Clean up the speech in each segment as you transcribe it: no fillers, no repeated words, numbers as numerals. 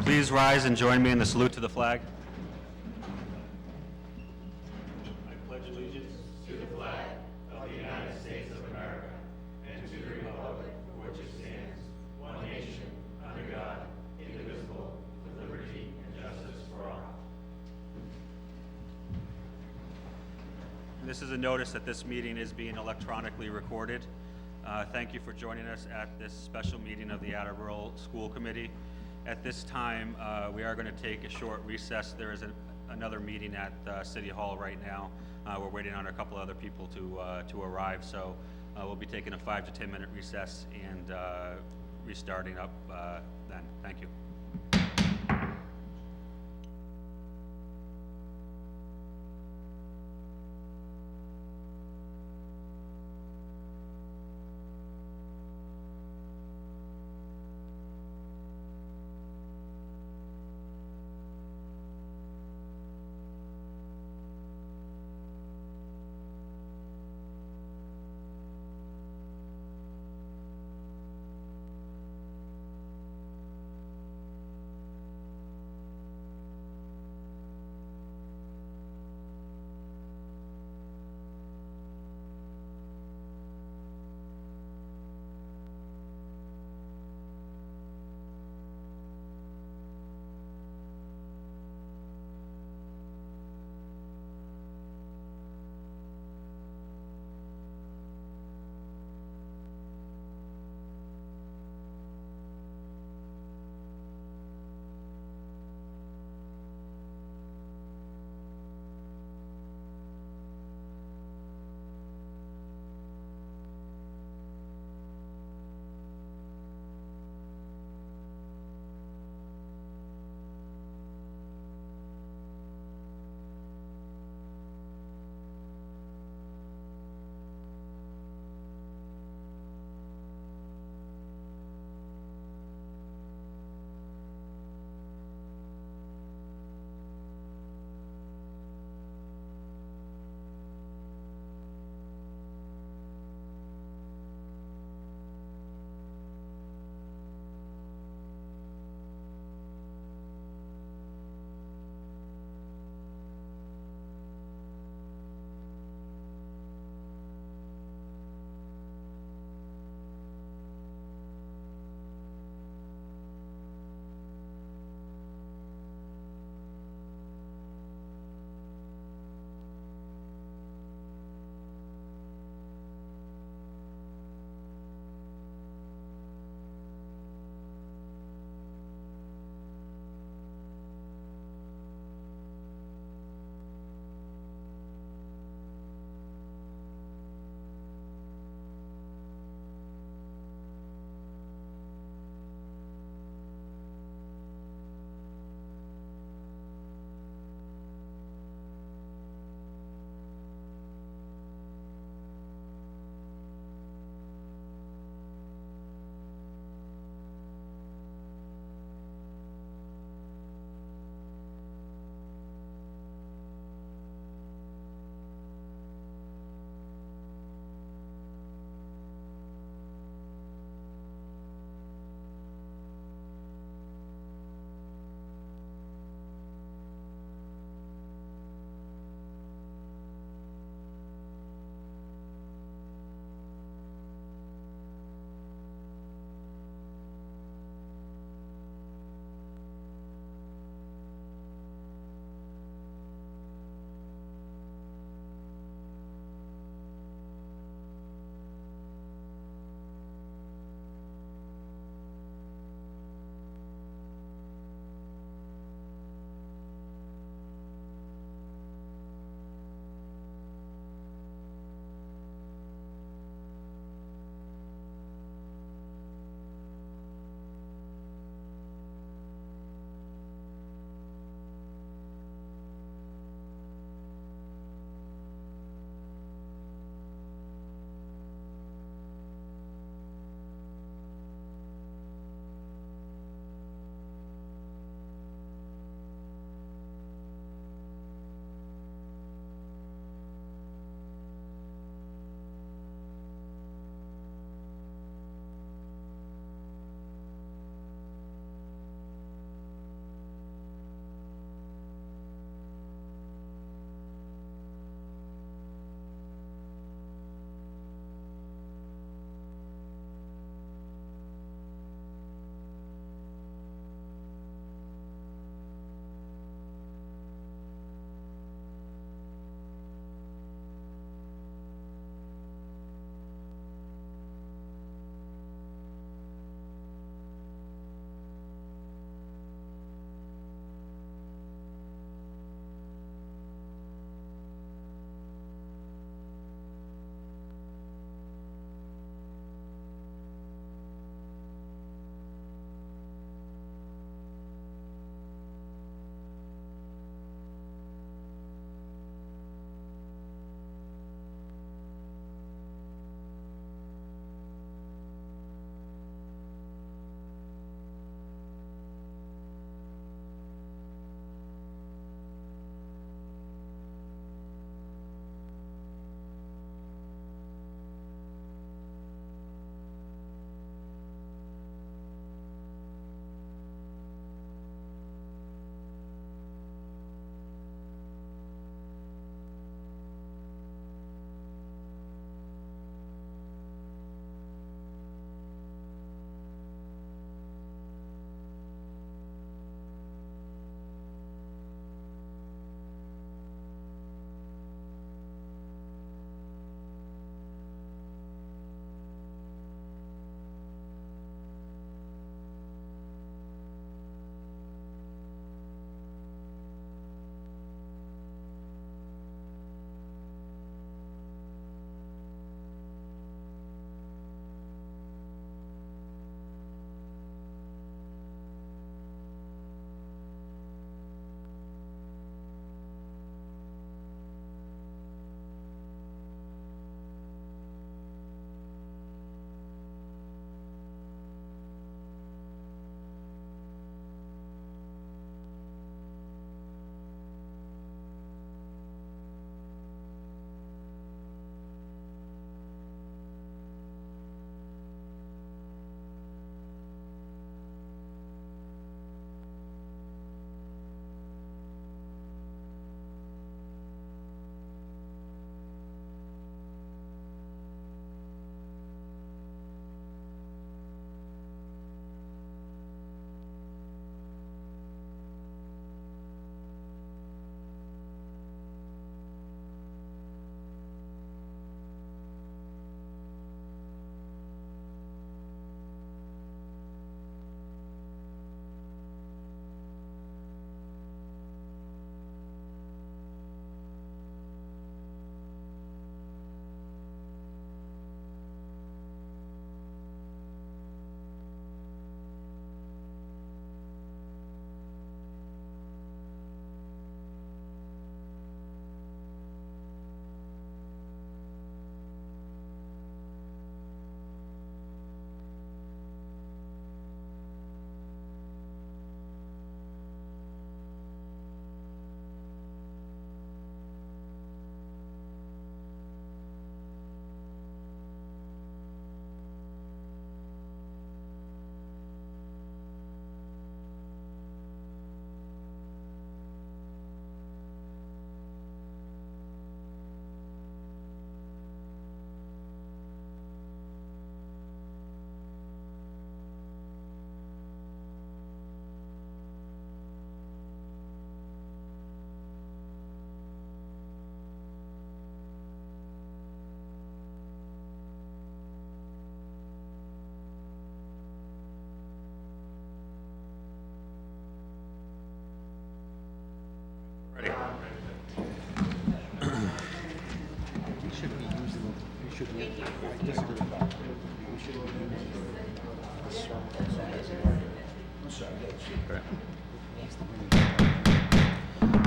Please rise and join me in the salute to the flag. I pledge allegiance to the flag of the United States of America and to the republic for which it stands, one nation, under God, indivisible, with liberty and justice for all. And this is a notice that this meeting is being electronically recorded. Thank you for joining us at this special meeting of the Attleboro School Committee. At this time, we are going to take a short recess. There is another meeting at City Hall right now. We're waiting on a couple other people to arrive, so we'll be taking a 5 to 10 minute recess and restarting up then. Thank you.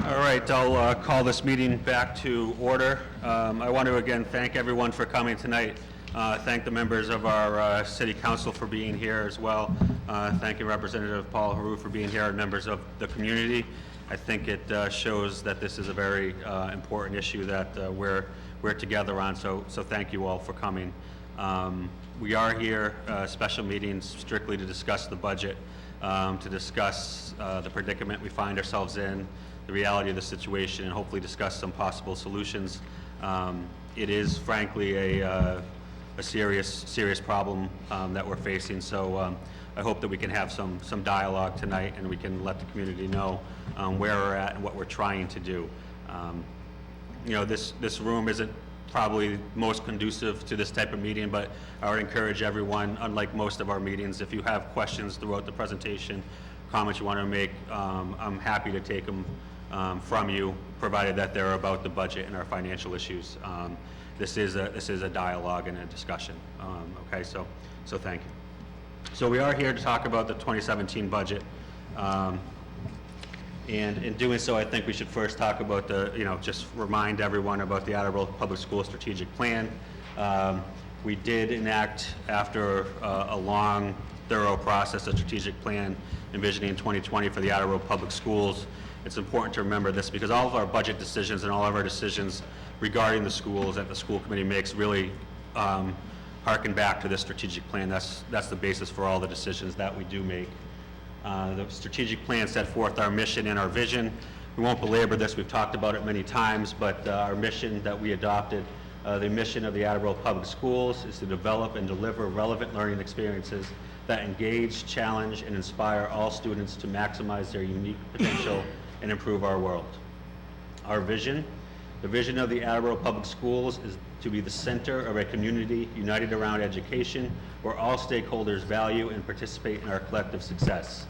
All right, I'll call this meeting back to order. I want to again thank everyone for coming tonight. Thank the members of our City Council for being here as well. Thank you, Representative Paul Haru, for being here, and members of the community. I think it shows that this is a very important issue that we're together on, so thank you all for coming. We are here, special meetings strictly to discuss the budget, to discuss the predicament we find ourselves in, the reality of the situation, and hopefully discuss some possible solutions. It is frankly a serious problem that we're facing, so I hope that we can have some dialogue tonight, and we can let the community know where we're at and what we're trying to do. You know, this room isn't probably most conducive to this type of meeting, but I would encourage everyone, unlike most of our meetings, if you have questions throughout the presentation, comments you want to make, I'm happy to take them from you, provided that they're about the budget and our financial issues. This is a dialogue and a discussion. Okay, so thank you. So we are here to talk about the 2017 budget. And in doing so, I think we should first talk about just remind everyone about the Attleboro Public School Strategic Plan. We did enact, after a long, thorough process, a strategic plan envisioning 2020 for the Attleboro Public Schools. It's important to remember this because all of our budget decisions and all of our decisions regarding the schools that the school committee makes really harken back to this strategic plan. That's the basis for all the decisions that we do make. The strategic plan set forth our mission and our vision. We won't belabor this, we've talked about it many times, but our mission that we adopted, the mission of the Attleboro Public Schools is to develop and deliver relevant learning experiences that engage, challenge, and inspire all students to maximize their unique potential and improve our world. Our vision, the vision of the Attleboro Public Schools is to be the center of a community united around education where all stakeholders value and participate in our collective success.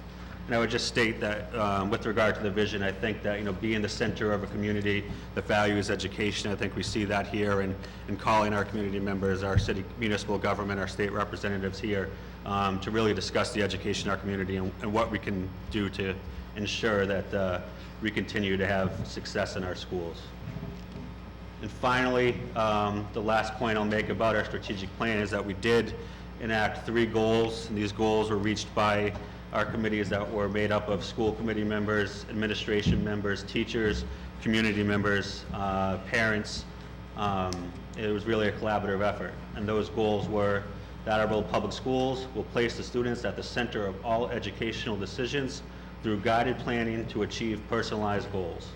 And I would just state that with regard to the vision, I think that being the center of a community that values education, I think we see that here in calling our community members, our city municipal government, our state representatives here to really discuss the education in our community and what we can do to ensure that we continue to have success in our schools. And finally, the last point I'll make about our strategic plan is that we did enact 3 goals, and these goals were reached by our committees that were made up of school committee members, administration members, teachers, community members, parents. It was really a collaborative effort, and those goals were that Attleboro Public Schools will place the students at the center of all educational decisions through guided planning to achieve personalized goals.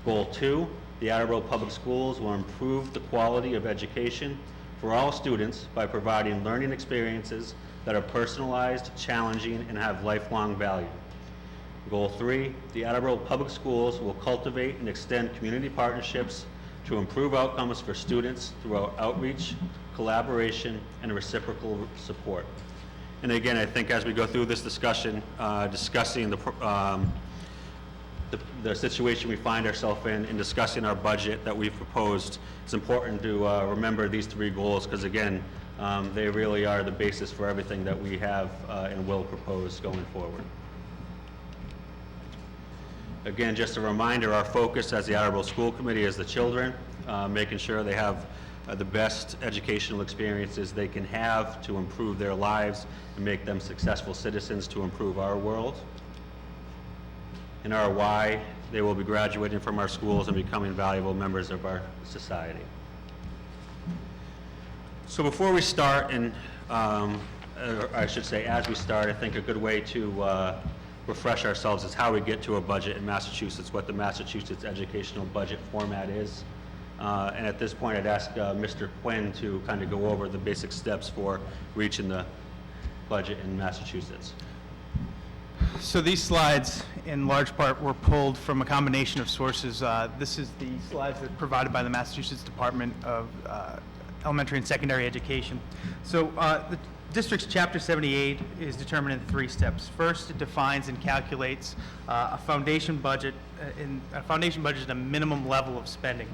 Goal 2, the Attleboro Public Schools will improve the quality of education for all students by providing learning experiences that are personalized, challenging, and have lifelong value. Goal 3, the Attleboro Public Schools will cultivate and extend community partnerships to improve outcomes for students throughout outreach, collaboration, and reciprocal support. And again, I think as we go through this discussion, discussing the situation we find ourselves in and discussing our budget that we've proposed, it's important to remember these 3 goals because again, they really are the basis for everything that we have and will propose going forward. Again, just a reminder, our focus as the Attleboro School Committee is the children, making sure they have the best educational experiences they can have to improve their lives and make them successful citizens to improve our world. And our why, they will be graduating from our schools and becoming valuable members of our society. So before we start, and I should say as we start, I think a good way to refresh ourselves is how we get to a budget in Massachusetts, what the Massachusetts educational budget format is. And at this point, I'd ask Mr. Quinn to kind of go over the basic steps for reaching the budget in Massachusetts. So these slides, in large part, were pulled from a combination of sources. This is the slides that provided by the Massachusetts Department of Elementary and Secondary Education. So District's Chapter 78 is determined in 3 steps. First, it defines and calculates a foundation budget, a foundation budget at a minimum level of spending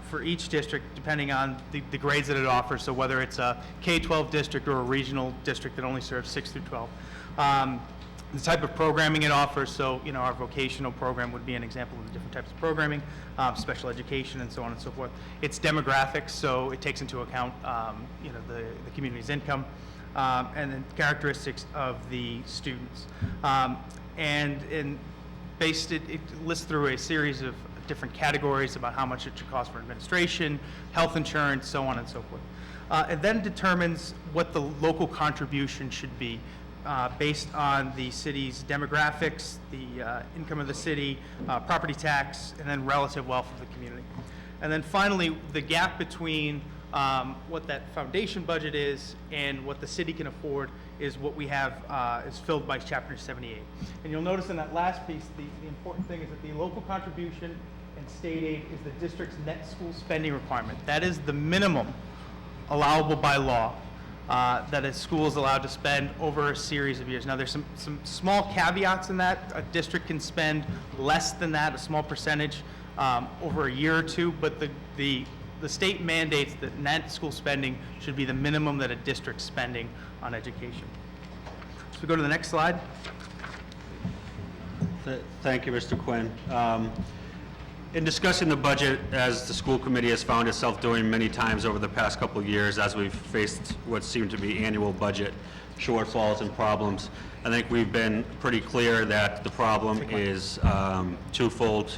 for each district, depending on the grades that it offers. So whether it's a K-12 district or a regional district that only serves 6 through 12. The type of programming it offers, so, you know, our vocational program would be an example of the different types of programming, special education, and so on and so forth. Its demographics, so it takes into account, you know, the community's income, and then characteristics of the students. And based, it lists through a series of different categories about how much it should cost for administration, health insurance, so on and so forth. It then determines what the local contribution should be based on the city's demographics, the income of the city, property tax, and then relative wealth of the community. And then finally, the gap between what that foundation budget is and what the city can afford is what we have is filled by Chapter 78. And you'll notice in that last piece, the important thing is that the local contribution and state aid is the district's net school spending requirement. That is the minimum allowable by law that a school is allowed to spend over a series of years. Now, there's some small caveats in that. A district can spend less than that, a small percentage, over a year or two, but the state mandates that net school spending should be the minimum that a district's spending on education. So we go to the next slide. Thank you, Mr. Quinn. In discussing the budget, as the school committee has found itself doing many times over the past couple of years, as we've faced what seem to be annual budget shortfalls and problems, I think we've been pretty clear that the problem is twofold.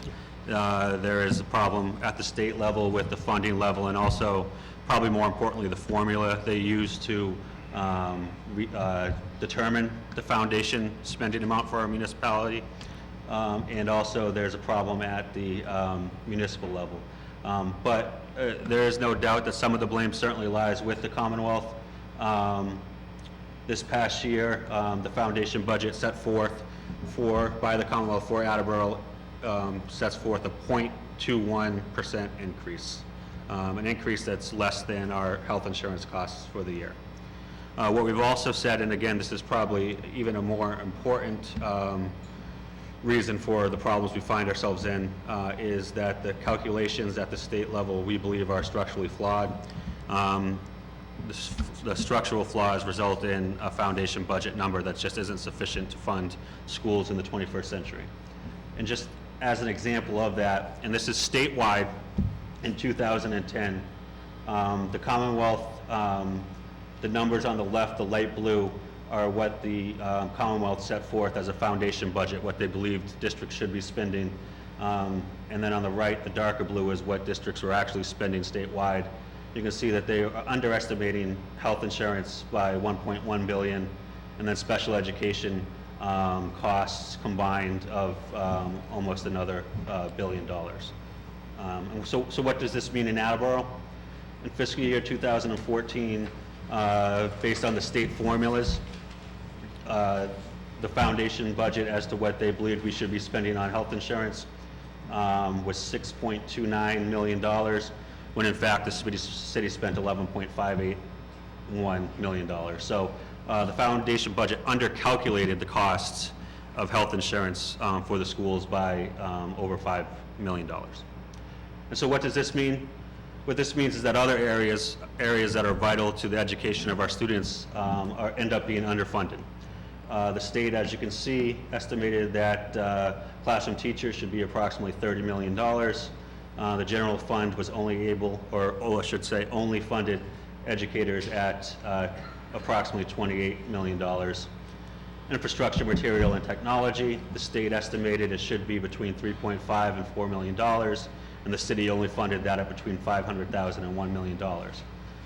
There is a problem at the state level with the funding level, and also, probably more importantly, the formula they use to determine the foundation spending amount for our municipality. And also there's a problem at the municipal level. But there is no doubt that some of the blame certainly lies with the Commonwealth. This past year, the foundation budget set forth by the Commonwealth for Attleboro sets forth a 0.21% increase, an increase that's less than our health insurance costs for the year. What we've also said, and again, this is probably even a more important reason for the problems we find ourselves in, is that the calculations at the state level we believe are structurally flawed. The structural flaws result in a foundation budget number that just isn't sufficient to fund schools in the 21st century. And just as an example of that, and this is statewide in 2010, the Commonwealth, the numbers on the left, the light blue, are what the Commonwealth set forth as a foundation budget, what they believed districts should be spending. And then on the right, the darker blue is what districts were actually spending statewide. You can see that they are underestimating health insurance by $1.1 billion, and then special education costs combined of almost another $1 billion. And so what does this mean in Attleboro? In fiscal year 2014, based on the state formulas, the foundation budget as to what they believed we should be spending on health insurance was $6.29 million, when in fact the city spent $11.581 million. So the foundation budget undercalculated the costs of health insurance for the schools by over $5 million. And so what does this mean? What this means is that other areas that are vital to the education of our students end up being underfunded. The state, as you can see, estimated that classroom teachers should be approximately $30 million. The general fund was only able, or I should say, only funded educators at approximately $28 million. Infrastructure, material, and technology, the state estimated it should be between $3.5 and $4 million, and the city only funded that at between $500,000 and $1 million.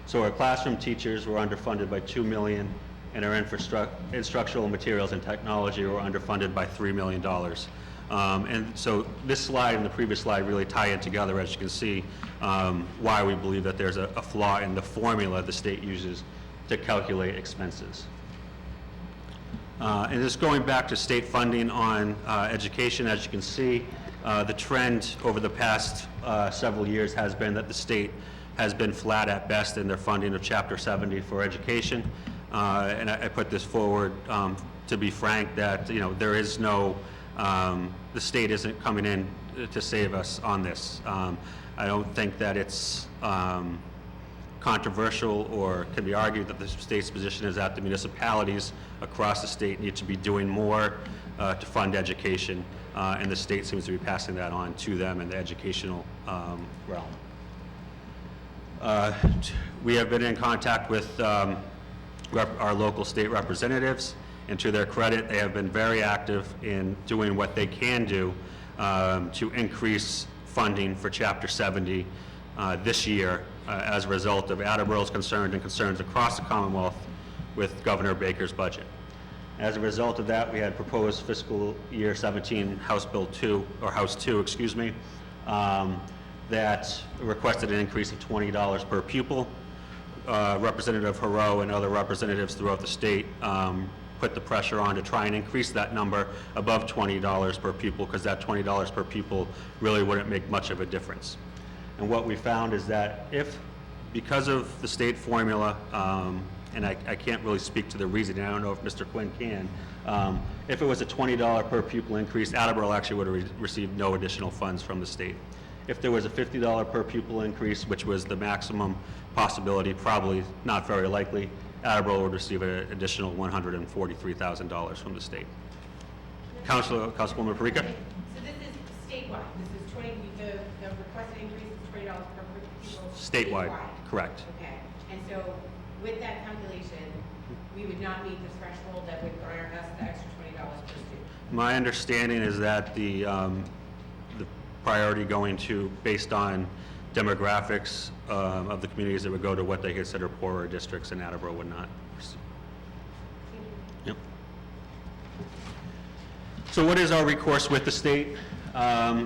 So our classroom teachers were underfunded by $2 million, and our instructional materials and technology were underfunded by $3 million. And so this slide and the previous slide really tie in together, as you can see, why we believe that there's a flaw in the formula the state uses to calculate expenses. And just going back to state funding on education, as you can see, the trend over the past several years has been that the state has been flat at best in their funding of Chapter 70 for education. And I put this forward to be frank that, you know, there is no, the state isn't coming in to save us on this. I don't think that it's controversial or can be argued that the state's position is that the municipalities across the state need to be doing more to fund education, and the state seems to be passing that on to them in the educational realm. We have been in contact with our local state representatives, and to their credit, they have been very active in doing what they can do to increase funding for Chapter 70 this year as a result of Attleboro's concerns and concerns across the Commonwealth with Governor Baker's budget. As a result of that, we had proposed fiscal year 17 House Bill 2, or House 2, excuse me, that requested an increase of $20 per pupil. Representative Haro and other representatives throughout the state put the pressure on to try and increase that number above $20 per pupil, because that $20 per pupil really wouldn't make much of a difference. And what we found is that because of the state formula, and I can't really speak to the reasoning, I don't know if Mr. Quinn can, if it was a $20 per pupil increase, Attleboro actually would have received no additional funds from the state. If there was a $50 per pupil increase, which was the maximum possibility, probably not very likely, Attleboro would receive an additional $143,000 from the state. Councilwoman Parika? So this is statewide, this is 20, the requested increase is $20 per pupil? Statewide, correct. Okay, and so with that calculation, we would not meet the threshold that would garner us the extra $20 per student? My understanding is that the priority going to, based on demographics of the communities that would go to what they consider poorer districts, and Attleboro would not. Yep. So what is our recourse with the state? Our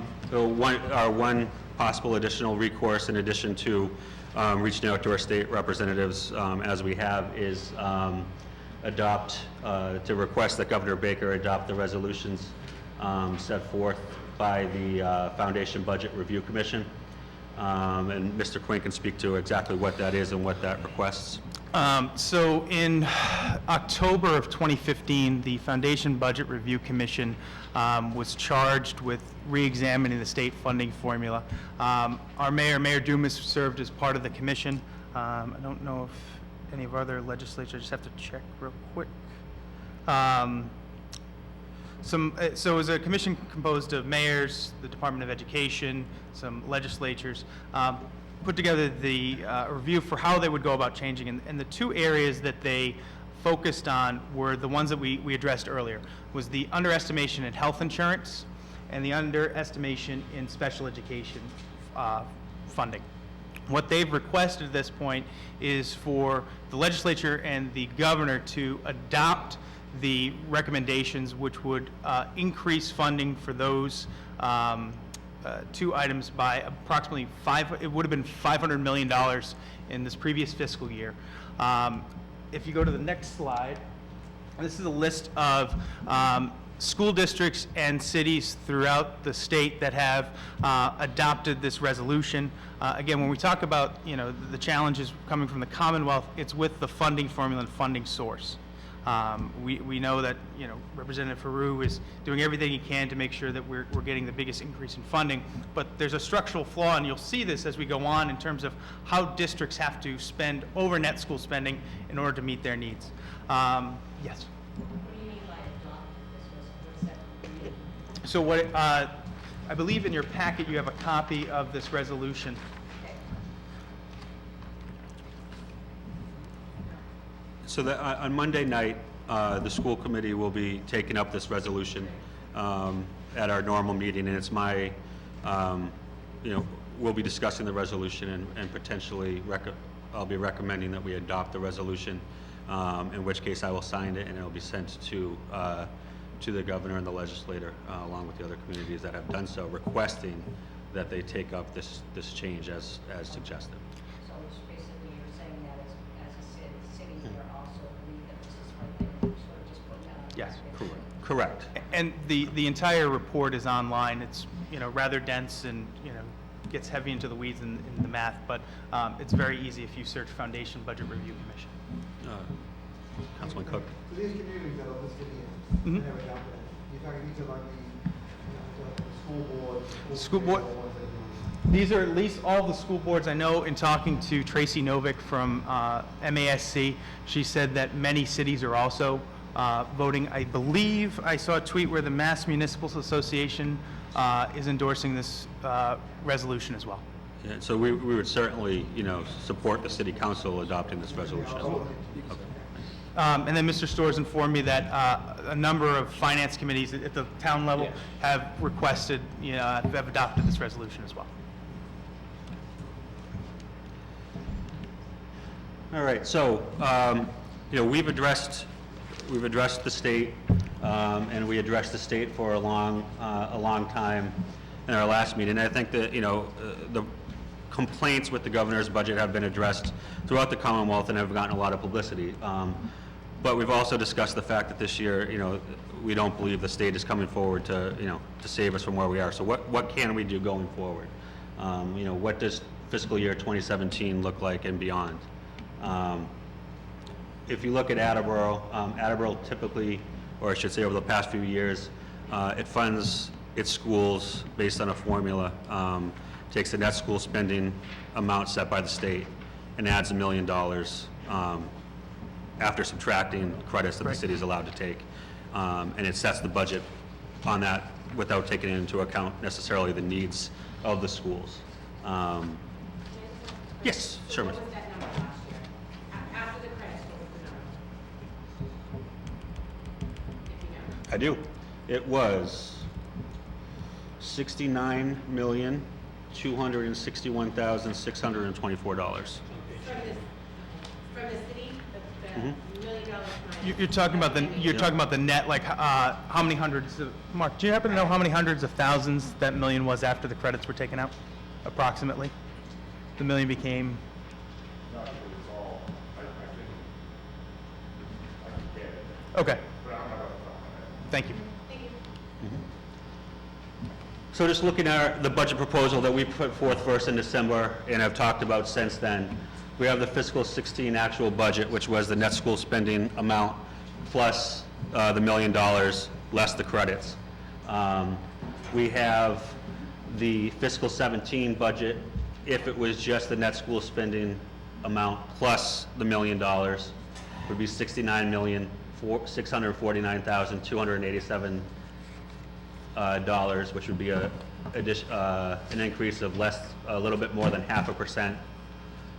one possible additional recourse, in addition to reaching out to our state representatives as we have, is to request that Governor Baker adopt the resolutions set forth by the Foundation Budget Review Commission. And Mr. Quinn can speak to exactly what that is and what that requests. So in October of 2015, the Foundation Budget Review Commission was charged with re-examining the state funding formula. Our Mayor Dumas, served as part of the commission. I don't know if any of our other legislatures, I just have to check real quick. So it was a commission composed of mayors, the Department of Education, some legislatures, put together the review for how they would go about changing. And the two areas that they focused on were the ones that we addressed earlier, was the underestimation in health insurance and the underestimation in special education funding. What they've requested at this point is for the legislature and the governor to adopt the recommendations, which would increase funding for those two items by approximately it would have been $500 million in this previous fiscal year. If you go to the next slide, this is a list of school districts and cities throughout the state that have adopted this resolution. Again, when we talk about, you know, the challenges coming from the Commonwealth, it's with the funding formula and funding source. We know that, you know, Representative Faru is doing everything he can to make sure that we're getting the biggest increase in funding, but there's a structural flaw, and you'll see this as we go on in terms of how districts have to spend over net school spending in order to meet their needs. Yes? What do you mean by adopted? This was So what, I believe in your packet you have a copy of this resolution. So on Monday night, the school committee will be taking up this resolution at our normal meeting, and it's my, we'll be discussing the resolution and potentially I'll be recommending that we adopt the resolution, in which case I will sign it and it'll be sent to the governor and the legislator, along with the other communities that have done so, requesting that they take up this change as suggested. So it's basically you're saying that as a city, you're also believe that this is what they sort of just put down. Yes. Correct. And the entire report is online. It's, you know, rather dense and, you know, gets heavy into the weeds in the math, but it's very easy if you search Foundation Budget Review Commission. Councilman Cook. So these communities that are listed here, Mhm. and everything else, you're talking, these are like the school board. School committee, board- the ones that you- These are at least all the school boards. I know in talking to Tracy Novick from MASC, she said that many cities are also voting. I believe I saw a tweet where the Mass Municipal Association is endorsing this resolution as well. Yeah, so we would certainly, support the city council adopting this resolution as well. Okay. And then Mr. Storrs informed me that a number of finance committees at the town level have requested, have adopted this resolution as well. All right, so, we've addressed the state, and we addressed the state for a long time in our last meeting. I think that, the complaints with the governor's budget have been addressed throughout the Commonwealth and have gotten a lot of publicity. But we've also discussed the fact that this year, we don't believe the state is coming forward to, to save us from where we are. So what can we do going forward? What does fiscal year 2017 look like and beyond? If you look at Attleboro, Attleboro typically, or I should say over the past few years, it funds its schools based on a formula, takes the net school spending amount set by the state and adds $1 million after subtracting credits that the city is allowed to take. And it sets the budget on that without taking into account necessarily the needs of the schools. Yes, sure. What was that number last year? After the credits, what was the number? If you know. I do. It was $69,261,624. From the city, the $1 million money. You're talking about the net, like how many hundreds of, Mark, do you happen to know how many hundreds of thousands that million was after the credits were taken out, approximately? The million became, Not sure it's all, I think, I can get it, okay, but I'm not off the top of my head. thank you. Thank you. So just looking at the budget proposal that we put forth first in December and have talked about since then, we have the fiscal 16 actual budget, which was the net school spending amount plus the $1 million less the credits. We have the fiscal 17 budget, if it was just the net school spending amount plus the $1 million, would be $69,649,287, which would be an increase of a little bit more than 0.5%.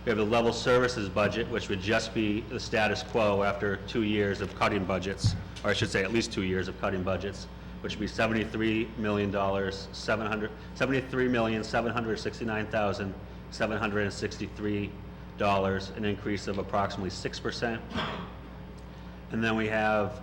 We have the level services budget, which would just be the status quo after 2 years of cutting budgets, or I should say at least 2 years of cutting budgets, which would be $73,769,763, an increase of approximately 6%. And then we have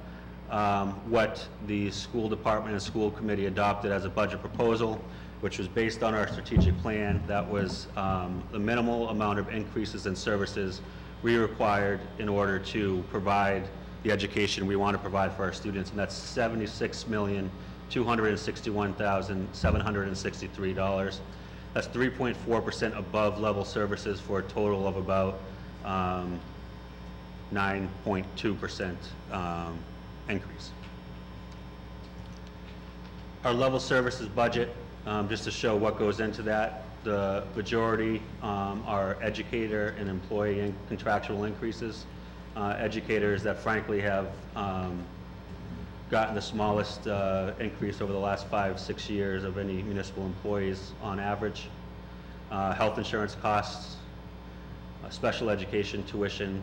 what the school department and school committee adopted as a budget proposal, which was based on our strategic plan. That was the minimal amount of increases in services we required in order to provide the education we want to provide for our students, and that's $76,261,763. That's 3.4% above level services for a total of about 9.2% increase. Our level services budget, just to show what goes into that, the majority are educator and employee and contractual increases. Educators that frankly have gotten the smallest increase over the last 5-6 years of any municipal employees on average. Health insurance costs, special education tuition,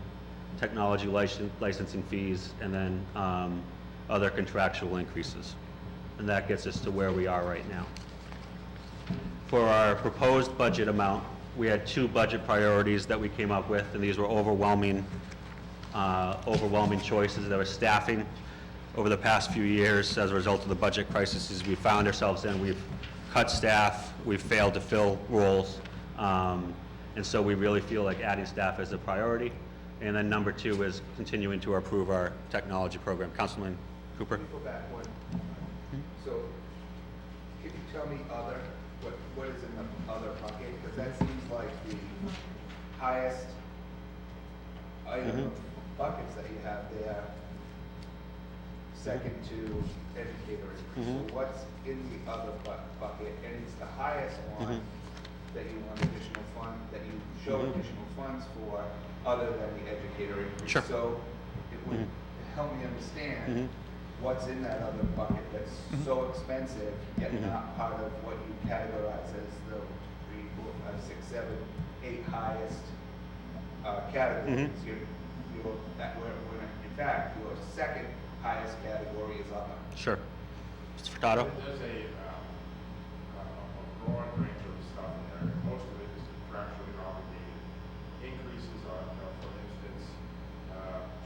technology licensing fees, and then other contractual increases. And that gets us to where we are right now. For our proposed budget amount, we had 2 budget priorities that we came up with, and these were overwhelming choices. There was staffing. Over the past few years, as a result of the budget crises we found ourselves in, we've cut staff, we've failed to fill roles, and so we really feel like adding staff is a priority. And then number 2 is continuing to improve our technology program. Councilman Cooper? Let me go back one. So, can you tell me what is in the other bucket? Because that seems like the highest item of buckets that you have there. second to educator increase. So what's in the other bucket, and it's the highest one that you want additional fund, that you show additional funds for, other than the educator increase. Sure. So it would help me understand what's in that other bucket that's so expensive, yet not part of what you categorize as the 3, 4, 5, 6, 7, 8 highest categories. When in fact, your second highest category is other. Sure. Mr. Furtado? There's a broad range of stuff in there. Most of it is contractually obligated. Increases are, for instance,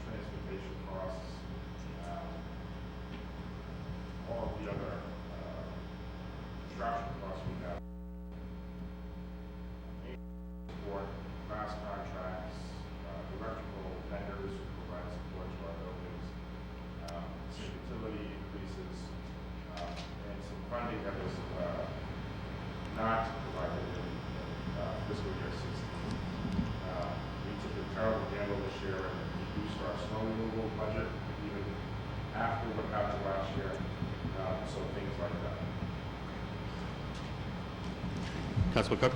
transportation costs, all of the other construction costs we have. Support, mass contracts, electrical vendors who provide support to our buildings, some utility increases, and some funding that was not provided in fiscal year 16. We took a terrible gamble this year and reduced our snow removal budget even after what happened last year, so things like that. Councilman Cook?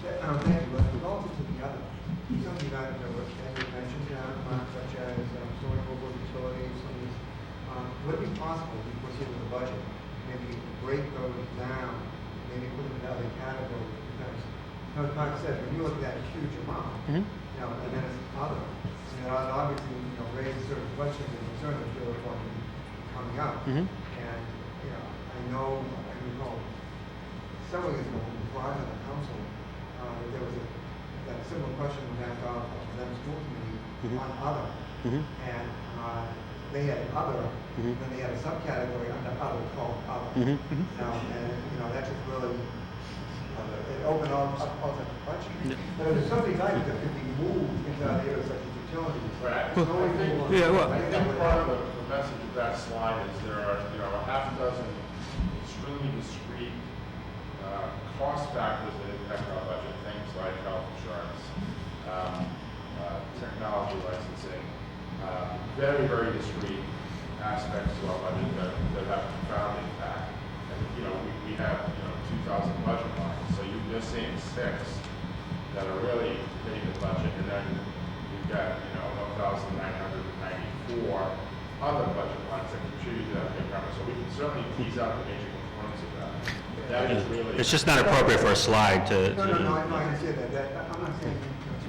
Thank you, but relative to the other, some of the items that were, as you mentioned, such as snow removal, utilities, some of these, would it be possible, because here with the budget, maybe break those down, maybe put them in other categories, because, as Mark said, when you look at that huge amount, and then it's other, and it obviously, raises certain questions and concerns that feel like coming up. And, I recall several years ago, when we brought in the council, that there was that similar question was asked of the school committee on other. And they had other, then they had a subcategory under other called other. Now, and that just really, it opened up all types of questions. But there's so many items that could be moved into other areas such as utilities. Right. Snow removal, I think part of the message of that slide is there are, a half a dozen extremely discrete cost factors that impact our budget, things like health insurance, technology licensing, very, very discrete aspects to our budget that have profound impact. And, we have, 2,000 budget lines, so you're just seeing 6 that are really hitting the budget, and then you've got, 1,994 other budget lines that contribute to that big number. So we can certainly tease out the major components of that. But that is really... It's just not appropriate for a slide to... No, I understand that. I'm not saying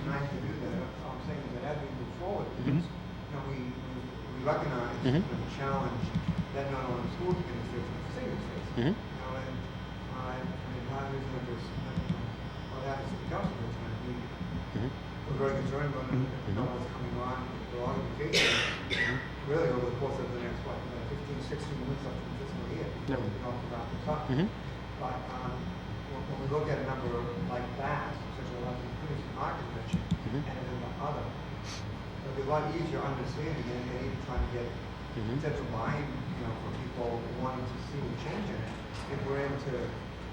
tonight to do that. I'm saying that as we move forward, we recognize the challenge that not only the school committee faces, but the seniors face. And part of the reason that this, what happens to the council is going to be, we're very concerned about what's coming on. We're all going to be facing really over the course of the next, 15, 16 weeks up to the fiscal year. Before we can all come out the top. But when we look at a number like that, such as what the architecture, and then the other, it'll be a lot easier understanding and even trying to get potential buy-in, for people wanting to see a change in it. If we're able to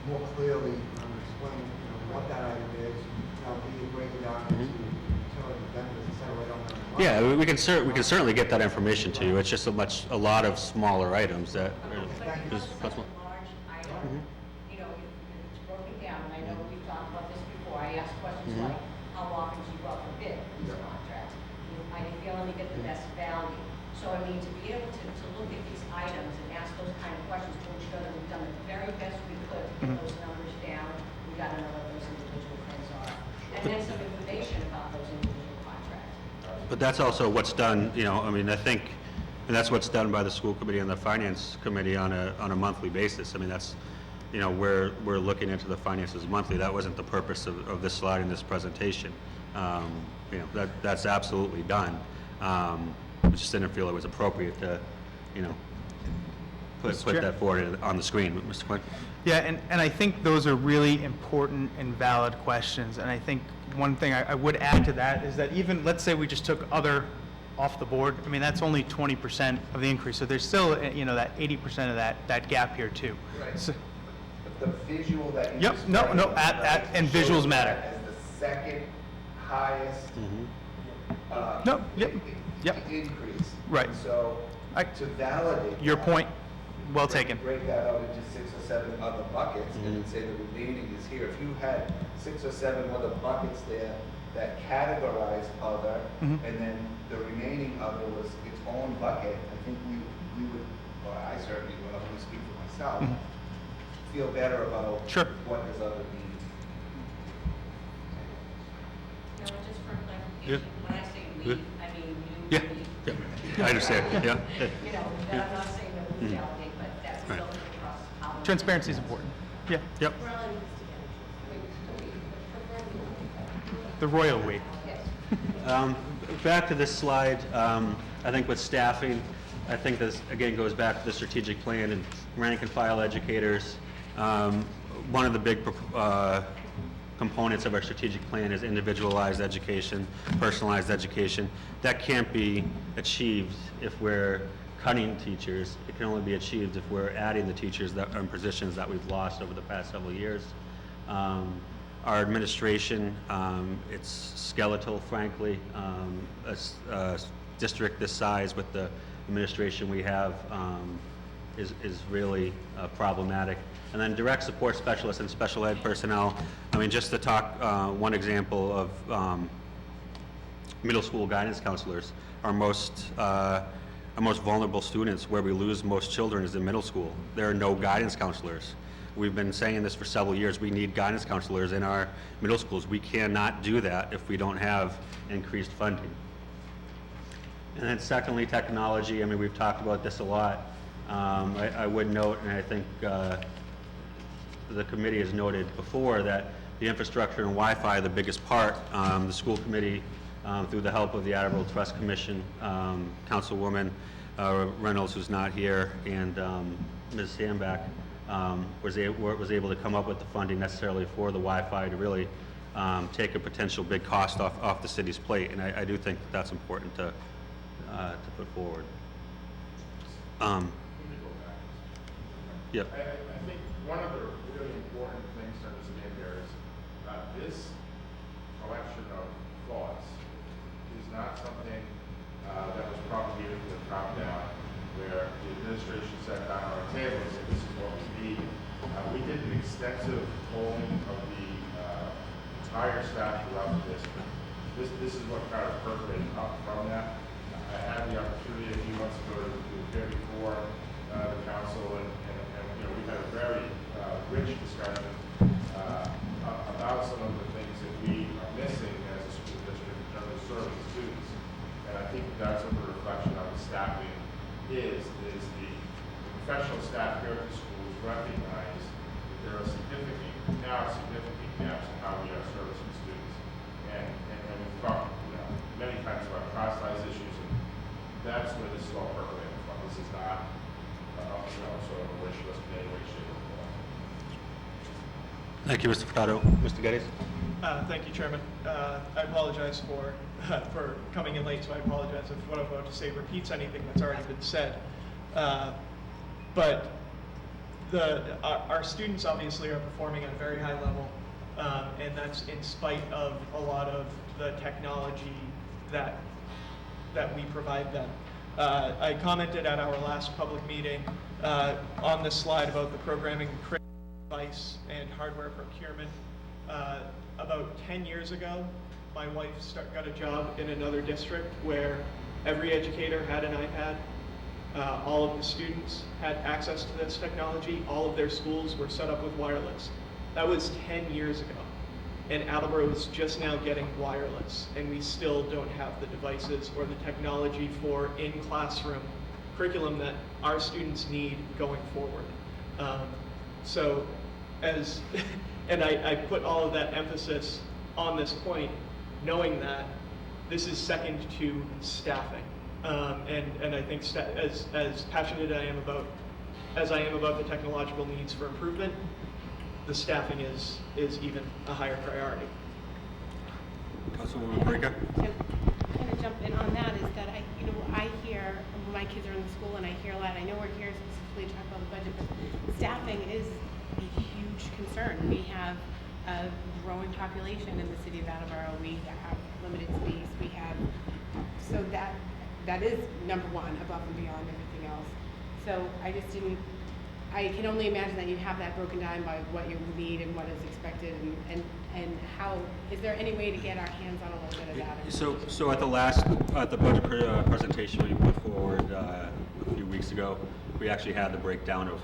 more clearly explain, what that item is, be break it down into utility vendors, et cetera, I don't know. Yeah, we can certainly get that information to you. It's just a lot of smaller items that... But because it's such Councilman? a large item, it's broken down, and I know we've talked about this before. I asked questions like, how often do you go out for bid in these contracts? How do you feel and you get the best value? So I mean, to be able to look at these items and ask those kind of questions to ensure that we've done the very best we could to get those numbers down, we got to know what those individual things are. And then some information about those individual contracts. But that's also what's done, I think, and that's what's done by the school committee and the finance committee on a monthly basis. I mean, that's, we're looking into the finances monthly. That wasn't the purpose of this slide in this presentation. That's absolutely done. I just didn't feel it was appropriate to, put that forward on the screen. Mr. Quinn? Yeah, and I think those are really important and valid questions. And I think one thing I would add to that is that even, let's say we just took other off the board, I mean, that's only 20% of the increase. So there's still, that 80% of that gap here too. Right. So, But the visual that you Yep, just no, showed, and shows visuals that matter. As the second highest No, yep. increase. Right. So to validate. Your that, point, well then taken. break that out into 6 or 7 other buckets and then say the remaining is here. If you had 6 or 7 other buckets there that categorize other, and then the remaining other was its own bucket, I think we would, or I certainly would, I'm going to speak for myself, feel better about Sure. what does other mean. No, just for clarification, when I say we, I mean you. Yeah, me. yeah, I understand, yeah. You know, that I'm not saying that we validate, but that's Right. built across how. Transparency is important. Yeah, Yep. We're all in this together. the royal we. Yes. Back to this slide, I think with staffing, I think this, again, goes back to the strategic plan and rank and file educators. One of the big components of our strategic plan is individualized education, personalized education. That can't be achieved if we're cutting teachers. It can only be achieved if we're adding the teachers that are in positions that we've lost over the past several years. Our administration, it's skeletal, frankly. A district this size with the administration we have is really problematic. And then direct support specialists and special ed personnel. I mean, just to talk one example of middle school guidance counselors, our most vulnerable students, where we lose most children, is in middle school. There are no guidance counselors. We've been saying this for several years. We need guidance counselors in our middle schools. We cannot do that if we don't have increased funding. And then secondly, technology. I mean, we've talked about this a lot. I would note, and I think the committee has noted before, that the infrastructure and Wi-Fi are the biggest part. The school committee, through the help of the Attleboro Trust Commission, Councilwoman Reynolds, who's not here, and Ms. Sandback, was able to come up with the funding necessarily for the Wi-Fi to really take a potential big cost off the city's plate, and I do think that's important to put forward. Let me go back. Yep. I think one of the really important things to understand here is this collection of thoughts is not something that was propagated from the top down, where the administration sat down on a table and said, this is what we need. We did an extensive polling of the entire staff throughout the district. This is what kind of percolated up from that. I had the opportunity a few months ago to appear before the council, and you know, we had a very rich discussion about some of the things that we are missing as a school district in terms of serving students. And I think that's what the reflection of the staffing is the professional staff here at the schools recognize that there are significant gaps in how we are servicing students. And we've talked, you know, many times about cross-size issues, and that's where this is all percolating from. This is not, you know, sort of a wish list in any way, shape, or form. Thank you, Mr. Furtado. Mr. Geddes? Thank you, Chairman. I apologize for coming in late, so I apologize if what I'm about to say repeats anything that's already been said. But our students obviously are performing at a very high level, and that's in spite of a lot of the technology that we provide them. I commented at our last public meeting on this slide about the programming device and hardware procurement. About 10 years ago, my wife got a job in another district where every educator had an iPad. All of the students had access to this technology. All of their schools were set up with wireless. That was 10 years ago. And Attleboro is just now getting wireless, and we still don't have the devices or the technology for in-classroom curriculum that our students need going forward. And I put all of that emphasis on this point, knowing that this is second to staffing. And I think as passionate as I am about the technological needs for improvement, the staffing is even a higher priority. Councilwoman Marika? To kind of jump in on that is that I hear, when my kids are in the school and I hear a lot, I know we're here specifically to talk about the budget, but staffing is a huge concern. We have a growing population in the city of Attleboro. We have limited space. So that that is number one, above and beyond everything else. So I can only imagine that you have that broken down by what you need and what is expected and how, is there any way to get our hands on a little bit of that? So at the budget presentation we put forward a few weeks ago, we actually had the breakdown of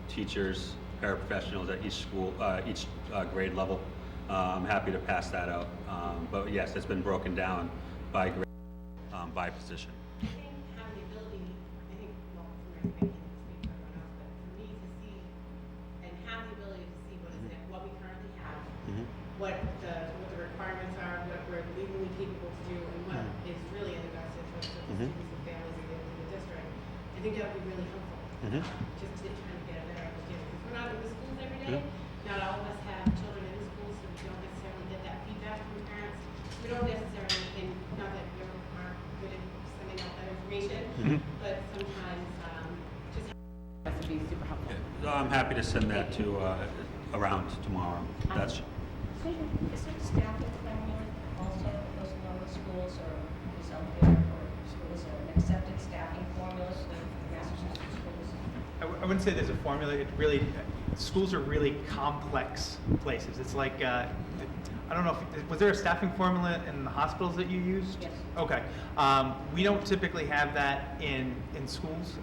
teachers, paraprofessionals at each school, each grade level. I'm happy to pass that out. But yes, it's been broken down by grade, by position. I think have the ability, well, for my, I can't speak for everyone else, but for me to see and have the ability to see what we currently have, what the requirements are, what we're legally capable to do, and what is really in the best interest of the students and families in the district. I think that would be really helpful, just to kind of get a better understanding. Because we're not in the schools every day. Not all of us have children in the schools, so we don't necessarily get that feedback from parents. We don't necessarily, and not that we aren't good at sending out that information, but sometimes just that would be super helpful. I'm happy to send that to around tomorrow. That's Is there a staffing formula also that goes along with schools or is out there for schools or an accepted staffing formula for Massachusetts schools? I wouldn't say there's a formula. It really, schools are really complex places. It's like, I don't know if, was there a staffing formula in the hospitals that you used? Yes. Okay. We don't typically have that in schools.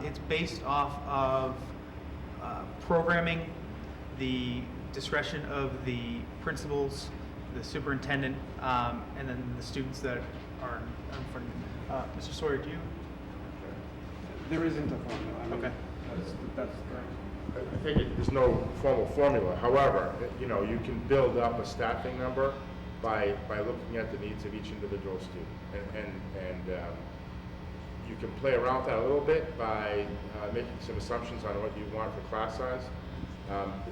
It's based off of programming, the discretion of the principals, the superintendent, and then the students that are in front of you. Mr. Sawyer, do you? There isn't a formula. I mean, Okay. That's I think there's no formal formula. However, you know, you can build up a staffing number by looking at the needs of each individual student. And you can play around with that a little bit by making some assumptions on what you want for class size.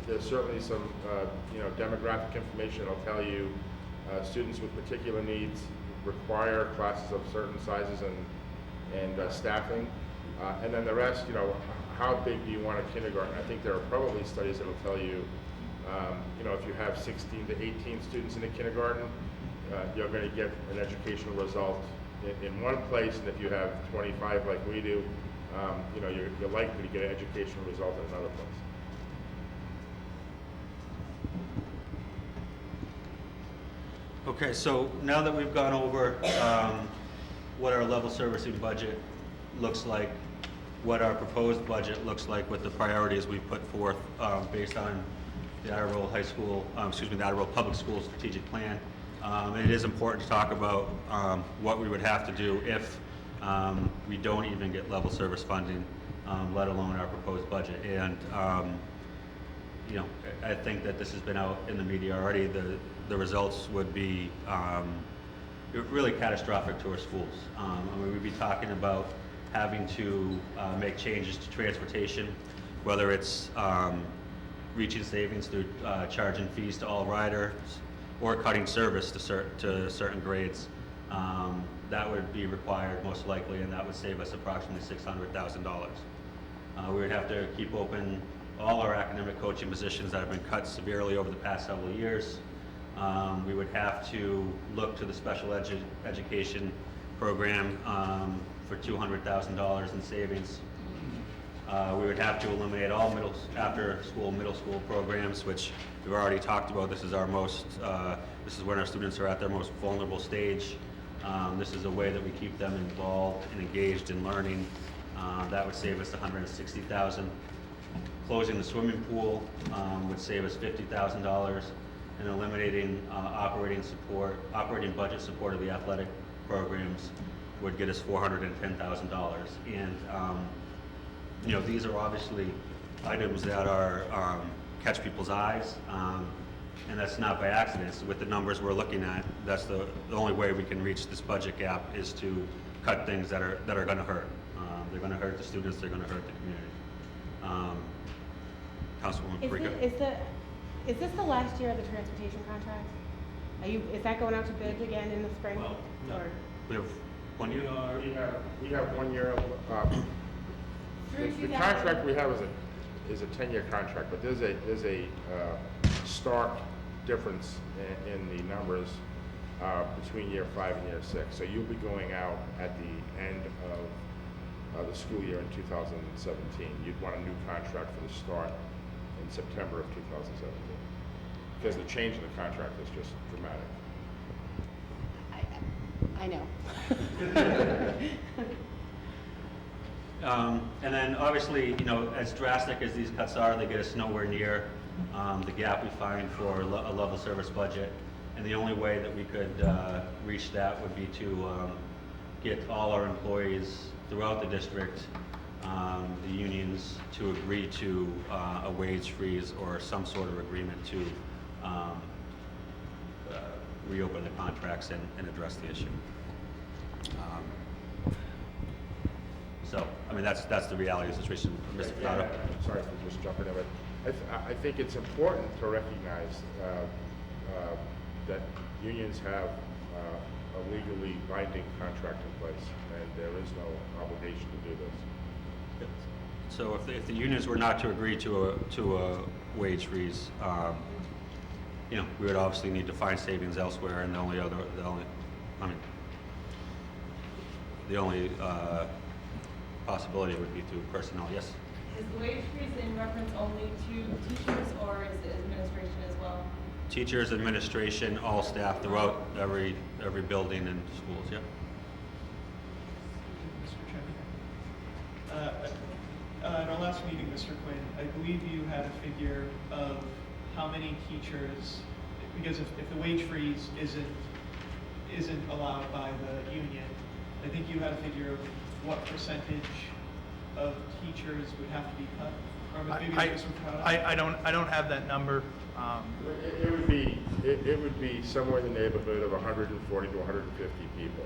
There's certainly some, demographic information that'll tell you students with particular needs require classes of certain sizes and staffing. And then the rest, how big do you want a kindergarten? I think there are probably studies that'll tell you, if you have 16 to 18 students in a kindergarten, you're going to get an educational result in one place, and if you have 25 like we do, you're likely to get an educational result in another place. Okay, so now that we've gone over what our level servicing budget looks like, what our proposed budget looks like with the priorities we put forth based on the Attleboro High School, the Attleboro Public Schools strategic plan, it is important to talk about what we would have to do if we don't even get level service funding, let alone our proposed budget. And I think that this has been out in the media already. The results would be really catastrophic to our schools. We'd be talking about having to make changes to transportation, whether it's reaching savings through charging fees to all riders or cutting service to certain grades. That would be required most likely, and that would save us approximately $600,000. We would have to keep open all our academic coaching positions that have been cut severely over the past several years. We would have to look to the special education program for $200,000 in savings. We would have to eliminate all after-school middle school programs, which we've already talked about. This is this is when our students are at their most vulnerable stage. This is a way that we keep them involved and engaged in learning. That would save us $160,000. Closing the swimming pool would save us $50,000, and eliminating operating budget support of the athletic programs would get us $410,000. And these are obviously items that are catch people's eyes, and that's not by accident. So with the numbers we're looking at, that's the only way we can reach this budget gap is to cut things that are going to hurt. They're going to hurt the students. They're going to hurt the community. Councilwoman Parika. Is this the last year of the transportation contract? Is that going out to bid again in the spring? Well, no. Or- We have 1 year. We have 1 year. Through The 2000 contract we have is a 10-year contract, but there's a stark difference in the numbers. between year 5 and year 6. So you'll be going out at the end of the school year in 2017. You'd want a new contract for the start in September of 2017. Because the change in the contract is just dramatic. I know. And then obviously, you know, as drastic as these cuts are, they get us nowhere near the gap we find for a level service budget. And the only way that we could reach that would be to get all our employees throughout the district, the unions, to agree to a wage freeze or some sort of agreement to reopen the contracts and address the issue. So, I mean, that's the reality of the situation, Mr. Yeah, Furtado. I'm sorry for just jumping in, but I think it's important to recognize that unions have a legally binding contract in place, and there is no obligation to do this. So if the unions were not to agree to a wage freeze, you know, we would obviously need to find savings elsewhere, and the only possibility would be through personnel. Yes? Is the wage freeze in reference only to teachers, or is it administration as well? Teachers, administration, all staff throughout every building and schools. Yeah. Mr. Chairman. At our last meeting, Mr. Quinn, I believe you had a figure of how many teachers, because if the wage freeze isn't allowed by the union, I think you had a figure of what percentage of teachers would have to be cut. Or maybe Mr. Furtado? I don't have that number. It would be somewhere in the neighborhood of 140 to 150 people.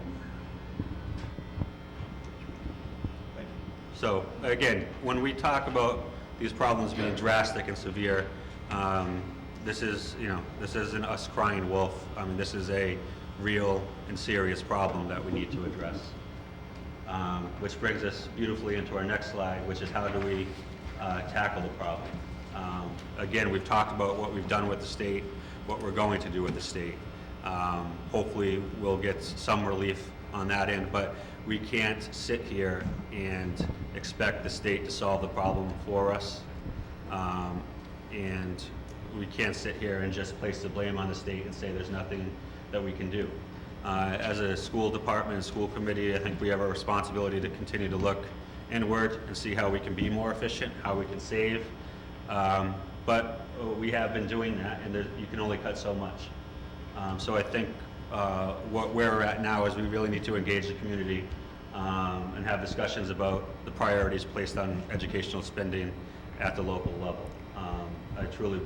Thank you. So again, when we talk about these problems being drastic and severe, this isn't us crying wolf. I mean, this is a real and serious problem that we need to address. Which brings us beautifully into our next slide, which is how do we tackle the problem. Again, we've talked about what we've done with the state, what we're going to do with the state. Hopefully, we'll get some relief on that end, but we can't sit here and expect the state to solve the problem for us. And we can't sit here and just place the blame on the state and say there's nothing that we can do. As a school department and school committee, I think we have a responsibility to continue to look inward and see how we can be more efficient, how we can save. But we have been doing that, and you can only cut so much. So I think where we're at now is we really need to engage the community and have discussions about the priorities placed on educational spending at the local level. We truly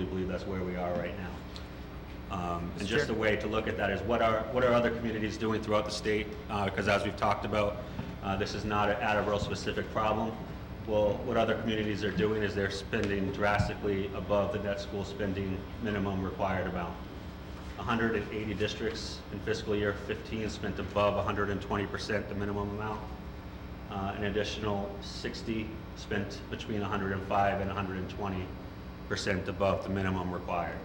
believe that's where we are right now. And just a way to look at that is what are other communities doing throughout the state? Because as we've talked about, this is not an Attleboro specific problem. Well, what other communities are doing is they're spending drastically above the net school spending minimum required amount. 180 districts in fiscal year 15 spent above 120% the minimum amount. An additional 60 spent between 105 and 120% above the minimum required.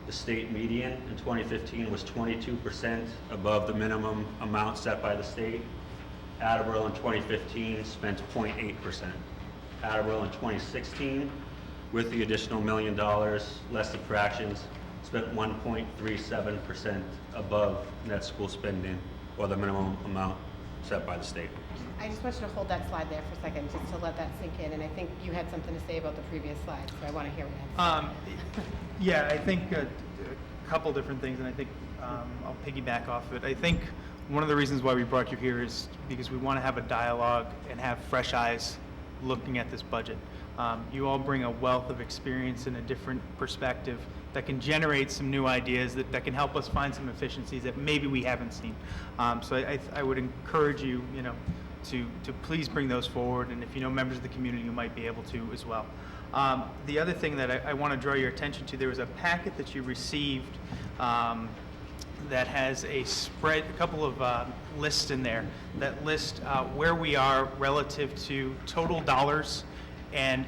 The state median in 2015 was 22% above the minimum amount set by the state. Attleboro in 2015 spent 0.8%. Attleboro in 2016, with the additional $1 million, less subtractions, spent 1.37% above net school spending, or the minimum amount set by the state. I just want you to hold that slide there for a second, just to let that sink in, and I think you had something to say about the previous slide, so I want to hear what you have to say. Yeah, I think a couple different things, and I think I'll piggyback off of it. I think one of the reasons why we brought you here is because we want to have a dialogue and have fresh eyes looking at this budget. You all bring a wealth of experience and a different perspective that can generate some new ideas that can help us find some efficiencies that maybe we haven't seen. So I would encourage you, to please bring those forward, and if you know members of the community, you might be able to as well. The other thing that I want to draw your attention to, there was a packet that you received that has a couple of lists in there that list where we are relative to total dollars and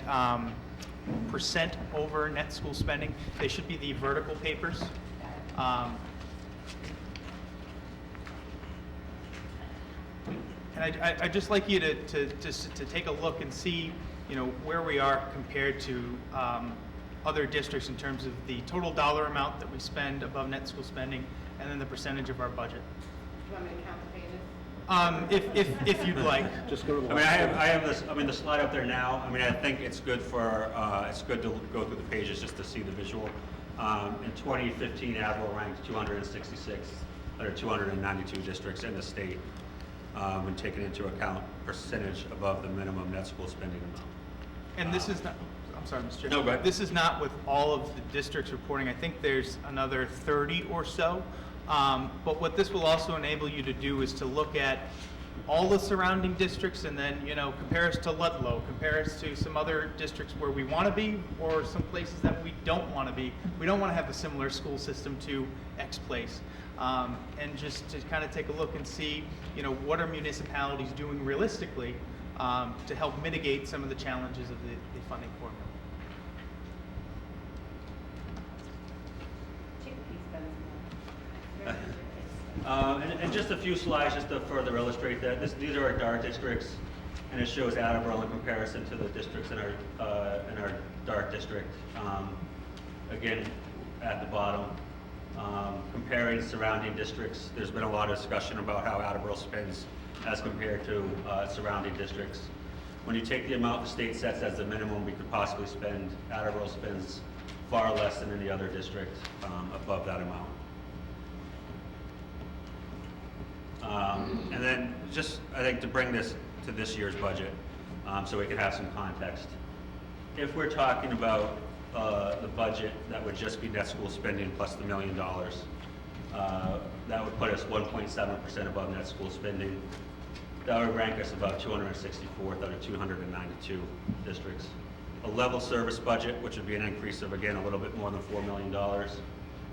percent over net school spending. They should be the vertical papers. And I'd just like you to take a look and see, where we are compared to other districts in terms of the total dollar amount that we spend above net school spending, and then the percentage of our budget. Do you want me to count the pages? If you'd like. Just go to the I mean, last I have this, the slide up there now. I mean, I think it's good it's good to go through the pages just to see the visual. In 2015, Attleboro ranked 266 out of 292 districts in the state, when taking into account percentage above the minimum net school spending amount. And this is not, I'm sorry, Mr. Chair. No, go ahead. This is not with all of the districts reporting. I think there's another 30 or so. But what this will also enable you to do is to look at all the surrounding districts and then, compare us to Ludlow, compare us to some other districts where we want to be or some places that we don't want to be. We don't want to have a similar school system to X place. And just to kind of take a look and see, what are municipalities doing realistically to help mitigate some of the challenges of the funding formula. Chickpeas spends more. And just a few slides just to further illustrate that. These are our DART districts, and it shows Attleboro in comparison to the districts in our DART district. Again, at the bottom, comparing surrounding districts. There's been a lot of discussion about how Attleboro spends as compared to surrounding districts. When you take the amount the state sets as the minimum we could possibly spend, Attleboro spends far less than any other district above that amount. And then just, I think, to bring this to this year's budget, so we can have some context. If we're talking about the budget that would just be net school spending plus the $1 million, that would put us 1.7% above net school spending. That would rank us about 264th out of 292 districts. A level service budget, which would be an increase of, again, a little bit more than $4 million,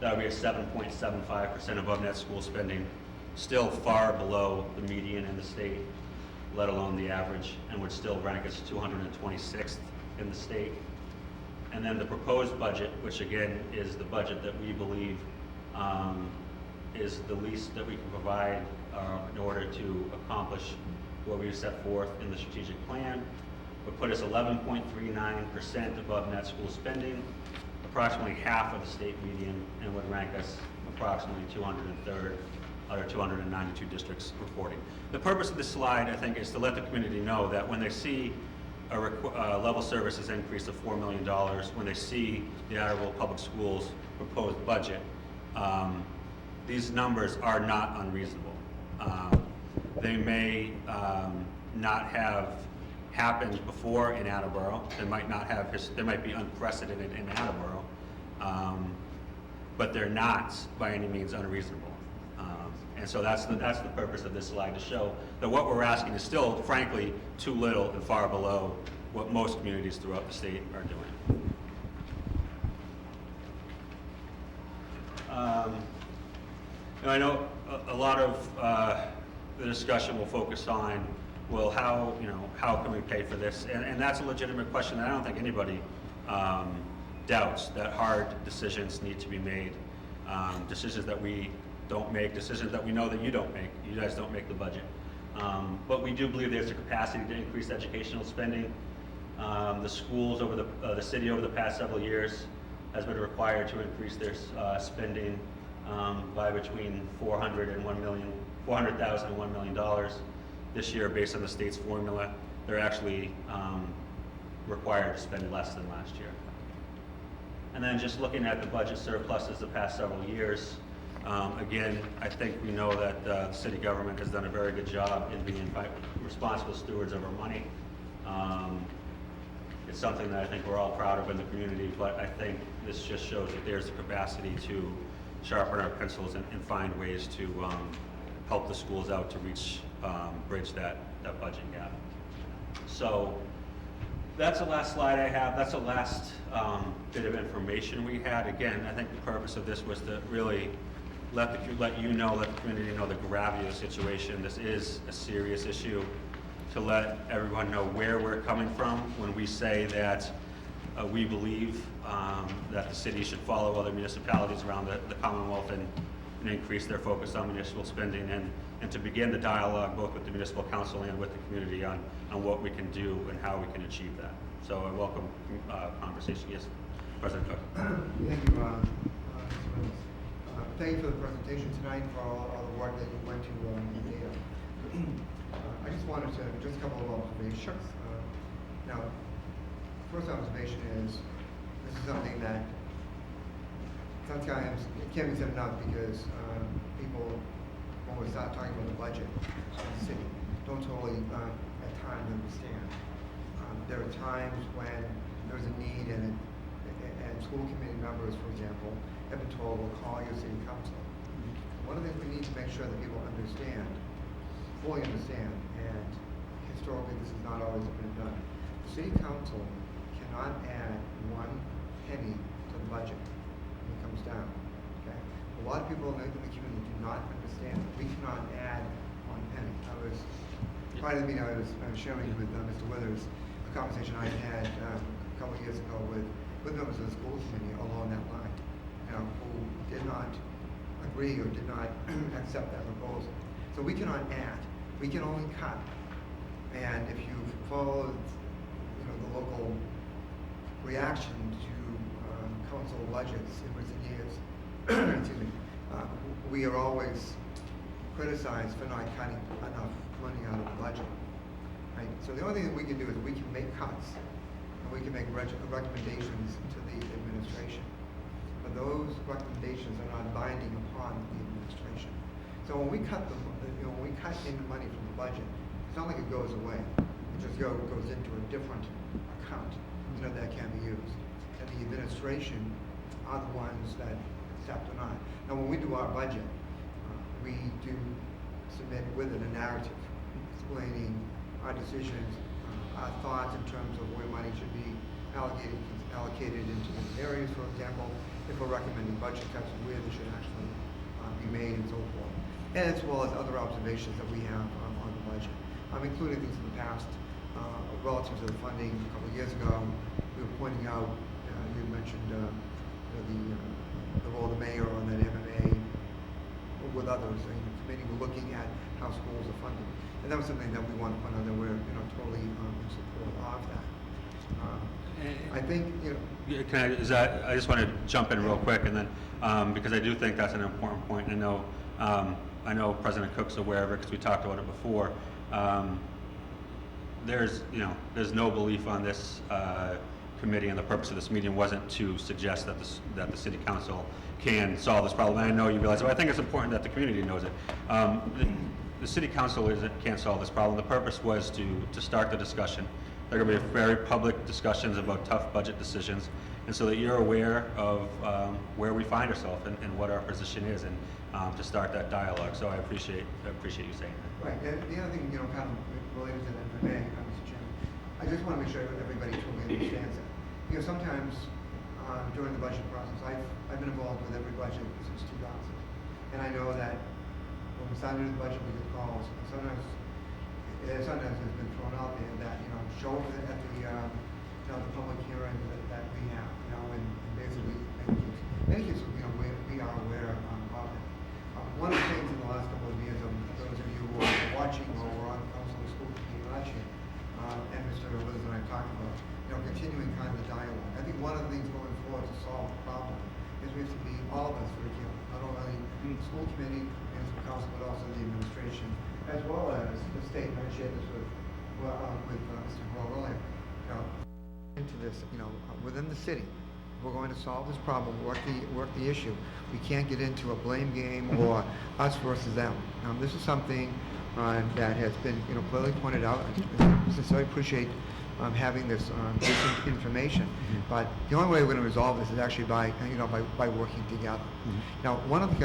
that would be a 7.75% above net school spending, still far below the median in the state, let alone the average, and would still rank us 226th in the state. And then the proposed budget, which again is the budget that we believe is the least that we can provide in order to accomplish what we've set forth in the strategic plan, would put us 11.39% above net school spending, approximately half of the state median, and would rank us approximately 203rd out of 292 districts reporting. The purpose of this slide, I think, is to let the community know that when they see a level services increase of $4 million, when they see the Attleboro Public Schools proposed budget, these numbers are not unreasonable. They may not have happened before in Attleboro. They might not have. They might be unprecedented in Attleboro, but they're not by any means unreasonable. And so that's the purpose of this slide, to show that what we're asking is still, frankly, too little and far below what most communities throughout the state are doing. And I know a lot of the discussion will focus on, well, how can we pay for this? And that's a legitimate question that I don't think anybody doubts, that hard decisions need to be made, decisions that we don't make, decisions that we know that you don't make. You guys don't make the budget. But we do believe there's a capacity to increase educational spending. The schools over the city over the past several years has been required to increase their spending by between $400,000 and $1 million. This year, based on the state's formula, they're actually required to spend less than last year. And then just looking at the budget surpluses the past several years, again, I think we know that the city government has done a very good job in being responsible stewards of our money. It's something that I think we're all proud of in the community, but I think this just shows that there's the capacity to sharpen our pencils and find ways to help the schools out to bridge that budget gap. So that's the last slide I have. That's the last bit of information we had. Again, I think the purpose of this was to really let the community know the gravity of the situation. This is a serious issue. To let everyone know where we're coming from when we say that We believe that the city should follow other municipalities around the Commonwealth and increase their focus on municipal spending and to begin the dialogue both with the municipal council and with the community on what we can do and how we can achieve that. So I welcome conversation. Yes, President Cook. Thank you, Mr. Williams. Thank you for the presentation tonight, for all the work that you went to in data. I just wanted to, just a couple of observations. Now, first observation is, this is something that sometimes it can't be said enough because people, when we start talking about the budget of the city, don't totally at times understand. There are times when there's a need and school committee members, for example, have been told, we'll call your city council. One of the things we need to make sure that people understand, fully understand, and historically this has not always been done. The city council cannot add 1 penny to the budget when it comes down. Okay? A lot of people in the community do not understand that we cannot add 1 penny. Prior to the meeting, I was sharing with Mr. Withers a conversation I had a couple of years ago with members of the school committee along that line, who did not agree or did not accept that proposal. So we cannot add, we can only cut. And if you follow, the local reaction to council budgets in recent years, excuse me, we are always criticized for not cutting enough money out of the budget. Right? So the only thing that we can do is we can make cuts, and we can make recommendations to the administration. But those recommendations are not binding upon the administration. So when we cut when we cut in the money from the budget, it's not like it goes away. It just goes into a different account, that can be used. And the administration are the ones that accept or not. Now, when we do our budget, we do submit with it a narrative explaining our decisions, our thoughts in terms of where money should be allocated into these areas, for example, if we're recommending budget cuts, where they should actually be made and so forth. And as well as other observations that we have on the budget. Including things in the past, relative to the funding a couple of years ago, we were pointing out, you mentioned the role of the mayor on that MMA with others, and the committee were looking at how schools are funded. And that was something that we want to point out that we're totally in support of that. I think, I just want to jump in real quick, and then because I do think that's an important point. And I know President Cook's aware of it because we talked about it before. There's no belief on this committee, and the purpose of this meeting wasn't to suggest that the city council can solve this problem. And I know you realize it, but I think it's important that the community knows it. The city council can't solve this problem. The purpose was to start the discussion. There are going to be very public discussions about tough budget decisions, and so that you're aware of where we find ourselves and what our position is, and to start that dialogue. So I appreciate you saying that. Right. And the other thing, kind of related to that, if I may, Mr. Chairman, I just want to make sure everybody totally understands that. Sometimes during the budget process, I've been involved with every budget since 2000, and I know that when we started the budget, we get calls, and sometimes it's been thrown out there that show up at the public hearing that we have, and basically many cases, we are aware of it. One of the things in the last couple of years, those of you who are watching or were on the council of school committee last year, and Mr. Liz and I talked about, continuing kind of the dialogue. I think one of the things going forward to solve the problem is we have to be, all of us, very careful, not only the school committee, municipal council, but also the administration, as well as the state. And I shared this with Mr. Grohl earlier. Into this, within the city, we're going to solve this problem, work the issue. We can't get into a blame game or us versus them. This is something that has been, clearly pointed out. So I appreciate having this information. But the only way we're going to resolve this is actually by working together. Now, one of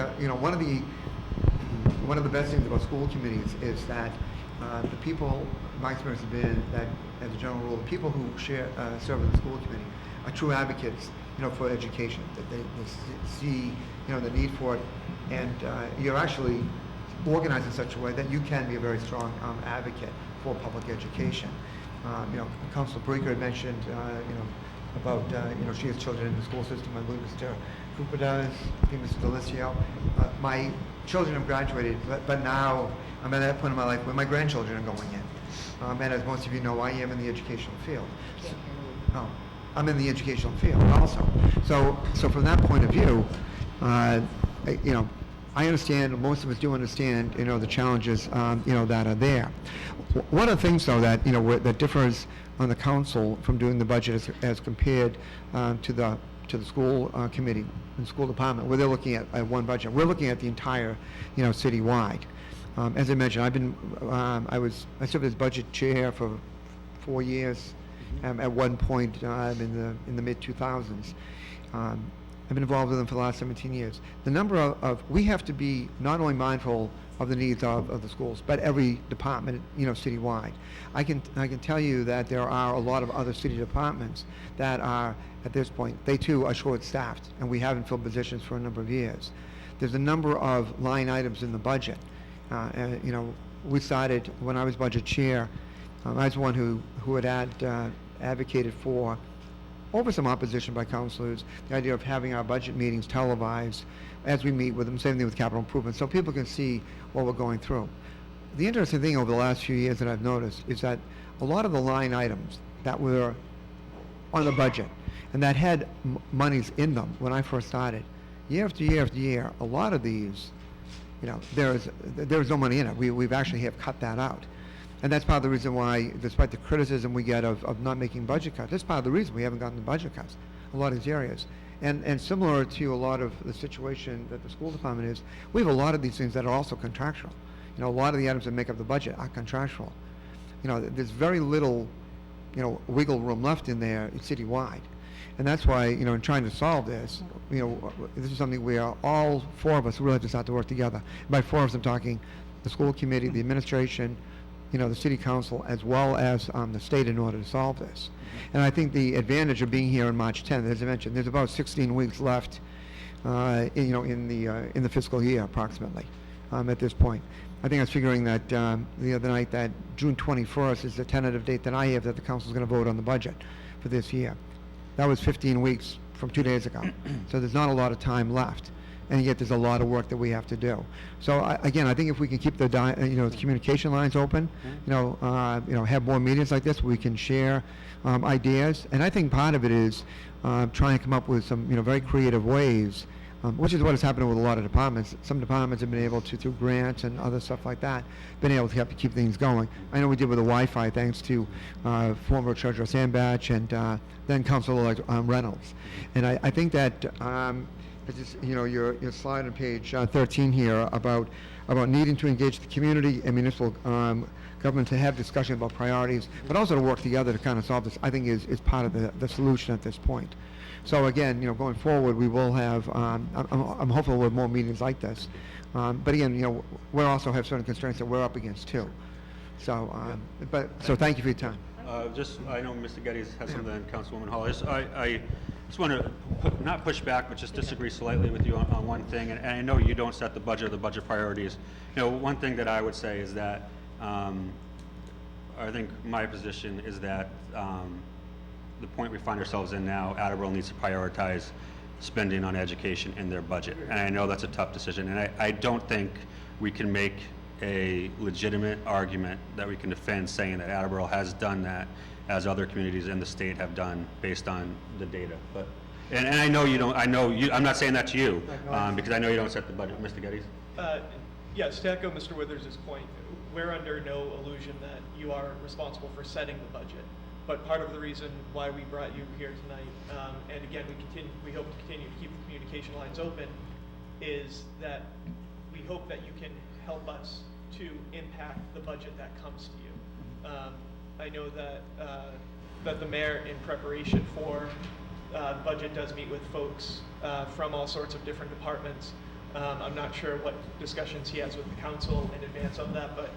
the best things about school committees is that the people, my experience has been that, as a general rule, the people who serve in the school committee are true advocates, for education. That they see, the need for it, and you're actually organized in such a way that you can be a very strong advocate for public education. Councilor Breaker had mentioned, about, she has children in the school system. I believe Mr. Cooper does, I think Mr. Delicio. My children have graduated, but now I'm at that point in my life where my grandchildren are going in. And as most of you know, I am in the educational field. Oh, I'm in the educational field also. So from that point of view, I understand, most of us do understand, the challenges, that are there. One of the things, though, that, that differs on the council from doing the budget as compared to the school committee and school department, where they're looking at one budget. We're looking at the entire, citywide. As I mentioned, I served as budget chair for 4 years. At one point in the mid-2000s. I've been involved with them for the last 17 years. The number we have to be not only mindful of the needs of the schools, but every department, citywide. I can tell you that there are a lot of other city departments that are, at this point, they too are short-staffed, and we haven't filled positions for a number of years. There's a number of line items in the budget. We started, when I was budget chair, I was the one who had advocated for, over some opposition by councilors, the idea of having our budget meetings televised as we meet with them, same thing with capital improvement, so people can see what we're going through. The interesting thing over the last few years that I've noticed is that a lot of the line items that were on the budget and that had monies in them when I first started, year after year after year, a lot of these, there is no money in it. We've actually have cut that out. And that's part of the reason why, despite the criticism we get of not making budget cuts, that's part of the reason we haven't gotten the budget cuts, a lot of these areas. And similar to a lot of the situation that the school department is, we have a lot of these things that are also contractual. A lot of the items that make up the budget are contractual. There's very little, wiggle room left in there citywide. And that's why, in trying to solve this, this is something we are, all four of us really have to start to work together. By four of us, I'm talking the school committee, the administration, the city council, as well as the state, in order to solve this. And I think the advantage of being here on March 10th, as I mentioned, there's about 16 weeks left, in the fiscal year, approximately, at this point. I think I was figuring that the other night that June 21st is the tentative date that I have that the council is going to vote on the budget for this year. That was 15 weeks from 2 days ago. So there's not a lot of time left. And yet there's a lot of work that we have to do. So again, I think if we can keep the the communication lines open, have more meetings like this, we can share ideas. And I think part of it is trying to come up with some very creative ways, which is what has happened with a lot of departments. Some departments have been able to, through grants and other stuff like that, been able to help to keep things going. I know we did with the Wi-Fi, thanks to former Treasurer Sandbatch and then Councilor Reynolds. And I think that. It's just, your slide on page 13 here about needing to engage the community and municipal government to have discussion about priorities, but also to work together to kind of solve this, I think is part of the solution at this point. So again, going forward, we will have, I'm hopeful we'll have more meetings like this. But again, we also have certain constraints that we're up against too. So, so thank you for your time. I know Mr. Geddes has something, and Councilwoman Hall. I just want to not push back, but just disagree slightly with you on one thing. And I know you don't set the budget or the budget priorities. One thing that I would say is that I think my position is that the point we find ourselves in now, Attleboro needs to prioritize spending on education in their budget. And I know that's a tough decision. And I don't think we can make a legitimate argument that we can defend saying that Attleboro has done that as other communities in the state have done based on the data. But and I know you don't. I'm not saying that to you because I know you don't set the budget, Mr. Geddes. Yes, to echo Mr. Withers' point, we're under no illusion that you are responsible for setting the budget. But part of the reason why we brought you here tonight, and again, we hope to continue to keep the communication lines open, is that we hope that you can help us to impact the budget that comes to you. I know that the mayor, in preparation for the budget, does meet with folks from all sorts of different departments. I'm not sure what discussions he has with the council in advance of that, but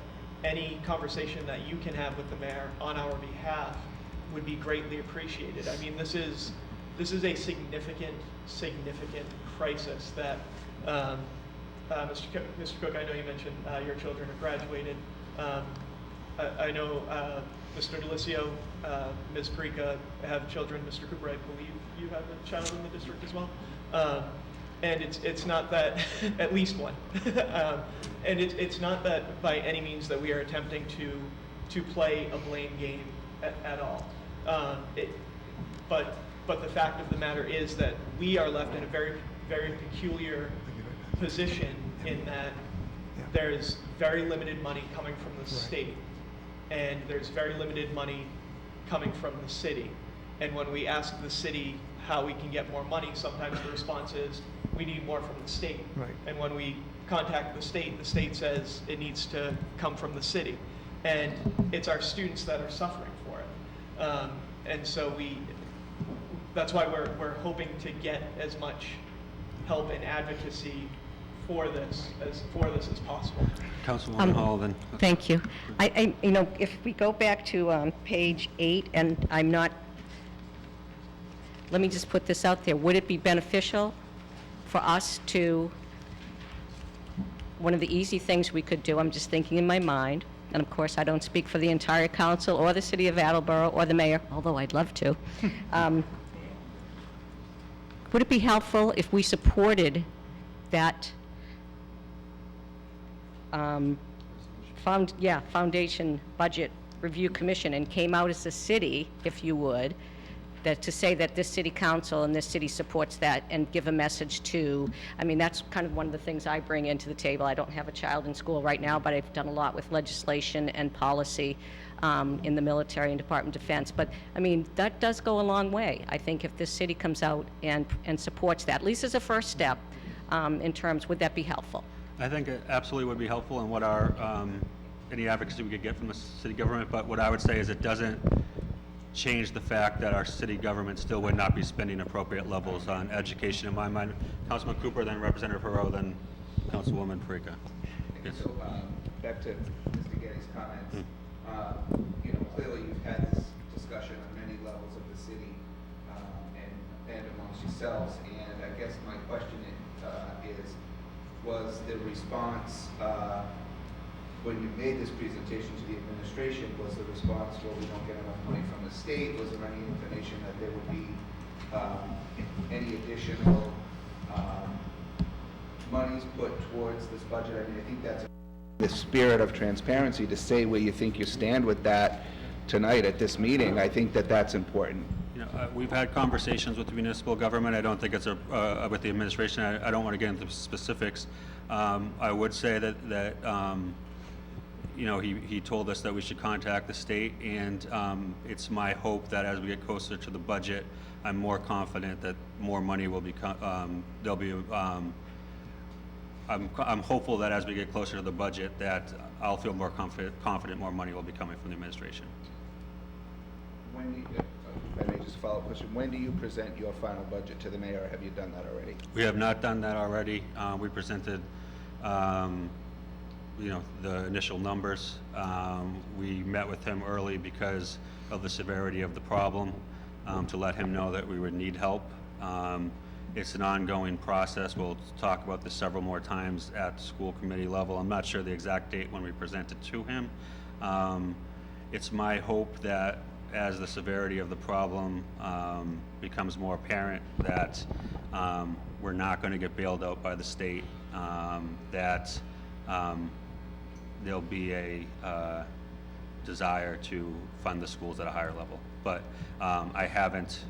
any conversation that you can have with the mayor on our behalf would be greatly appreciated. I mean, this is a significant crisis that Mr. Cook, I know you mentioned your children have graduated. I know Mr. Delisio, Ms. Parika have children. Mr. Cooper, I believe you have a child in the district as well. And it's not that, at least one. And it's not that by any means that we are attempting to play a blame game at all. But the fact of the matter is that we are left in a very, very peculiar position in that there's very limited money coming from the state, and there's very limited money coming from the city. And when we ask the city how we can get more money, sometimes the response is, we need more from the state. Right. And when we contact the state says it needs to come from the city. And it's our students that are suffering for it. And so that's why we're hoping to get as much help and advocacy for this as possible. Councilwoman Hall, then. Thank you. If we go back to page 8, and let me just put this out there. Would it be beneficial for us to, one of the easy things we could do, I'm just thinking in my mind, and of course I don't speak for the entire council or the city of Attleboro or the mayor, although I'd love to. Would it be helpful if we supported that Foundation Budget Review Commission and came out as a city, if you would, that to say that this city council and this city supports that and give a message to, that's kind of one of the things I bring into the table. I don't have a child in school right now, but I've done a lot with legislation and policy in the military and Department of Defense. But, that does go a long way. I think if this city comes out and supports that, at least as a first step, in terms, would that be helpful? I think it absolutely would be helpful in what our, any advocacy we could get from the city government, but what I would say is it doesn't change the fact that our city government still would not be spending appropriate levels on education in my mind. Councilman Cooper, then Representative Haro, then Councilwoman Parika. Yes. So, back to Mr. Getty's comments, clearly you've had this discussion on many levels of the city, and amongst yourselves, and I guess my question is, was the response, when you made this presentation to the administration, was the response, well, we don't get enough money from the state? Was there any information that there would be any additional monies put towards this budget? I think that's the spirit of transparency, to say where you think you stand with that tonight at this meeting. I think that that's important. We've had conversations with the municipal government. I don't think it's with the administration. I don't want to get into specifics. I would say that he told us that we should contact the state, and it's my hope that as we get closer to the budget, I'm more confident that more money will be, I'm hopeful that as we get closer to the budget, that I'll feel more confident more money will be coming from the administration. When do you, if I may just follow up question, when do you present your final budget to the mayor, or have you done that already? We have not done that already. We presented the initial numbers. We met with him early because of the severity of the problem, to let him know that we would need help. It's an ongoing process. We'll talk about this several more times at the school committee level. I'm not sure the exact date when we present it to him. It's my hope that as the severity of the problem becomes more apparent, that we're not going to get bailed out by the state, that there'll be a desire to fund the schools at a higher level. But I haven't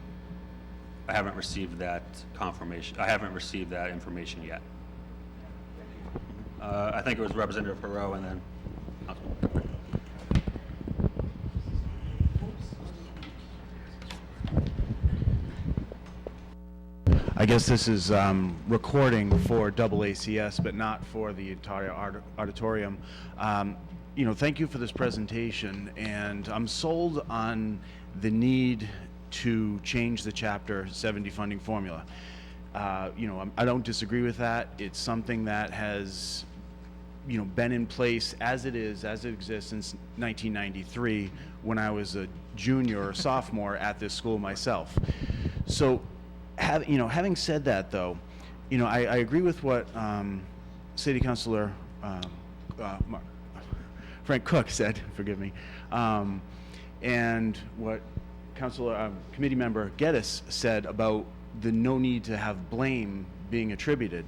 received that confirmation. I haven't received that information yet. I think it was Representative Haro and then Councilman. I guess this is recording for AACS, but not for the entire auditorium. Thank you for this presentation, and I'm sold on the need to change the Chapter 70 funding formula. I don't disagree with that. It's something that has, been in place as it exists since 1993, when I was a junior or sophomore at this school myself. So, having said that, though, I agree with what City Councilor Frank Cook said, forgive me, and what Committee Member Geddes said about the no need to have blame being attributed.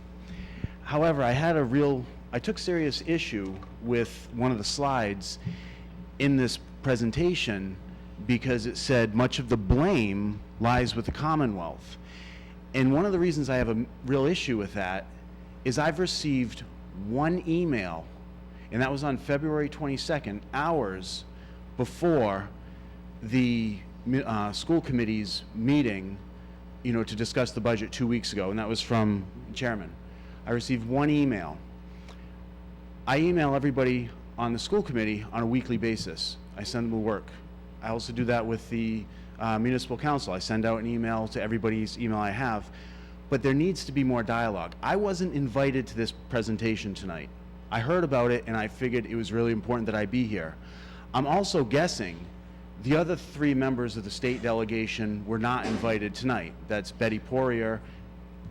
However, I took serious issue with one of the slides in this presentation because it said much of the blame lies with the Commonwealth. And one of the reasons I have a real issue with that is I've received one email, and that was on February 22nd, hours before the school committee's meeting, to discuss the budget 2 weeks ago, and that was from Chairman. I received one email. I email everybody on the school committee on a weekly basis. I send them the work. I also do that with the municipal council. I send out an email to everybody's email I have, but there needs to be more dialogue. I wasn't invited to this presentation tonight. I heard about it and I figured it was really important that I be here. I'm also guessing the other 3 members of the state delegation were not invited tonight. That's Betty Poirier,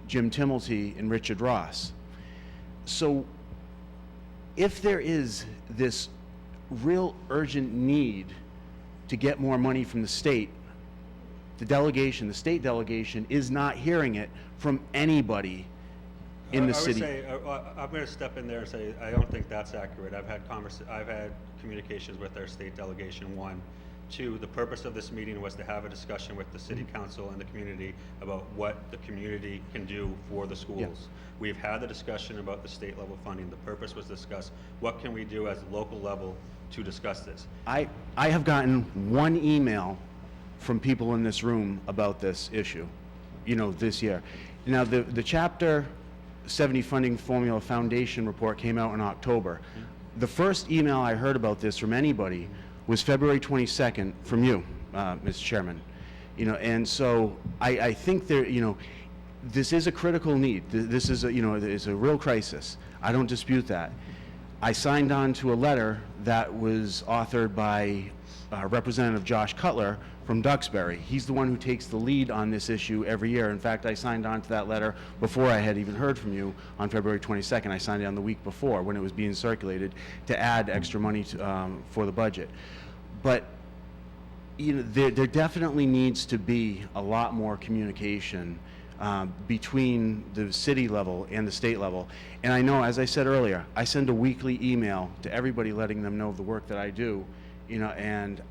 Jim Timilty, and Richard Ross. So if there is this real urgent need to get more money from the state, the state delegation is not hearing it from anybody in the city. I would say, I'm going to step in there and say, I don't think that's accurate. I've had communications with our state delegation, 1. 2, the purpose of this meeting was to have a discussion with the city council and the community about what the community can do for the schools. Yeah. We've had the discussion about the state level funding. The purpose was to discuss what can we do as a local level to discuss this. I have gotten one email from people in this room about this issue, this year. Now, the Chapter 70 Funding Formula Foundation report came out in October. The first email I heard about this from anybody was February 22nd from you, Mr. Chairman. And so I think this is a critical need. This is it's a real crisis. I don't dispute that. I signed on to a letter that was authored by Representative Josh Cutler from Duxbury. He's the one who takes the lead on this issue every year. In fact, I signed on to that letter before I had even heard from you on February 22nd. I signed it on the week before when it was being circulated to add extra money for the budget. But there definitely needs to be a lot more communication between the city level and the state level. And I know, as I said earlier, I send a weekly email to everybody letting them know the work that I do, and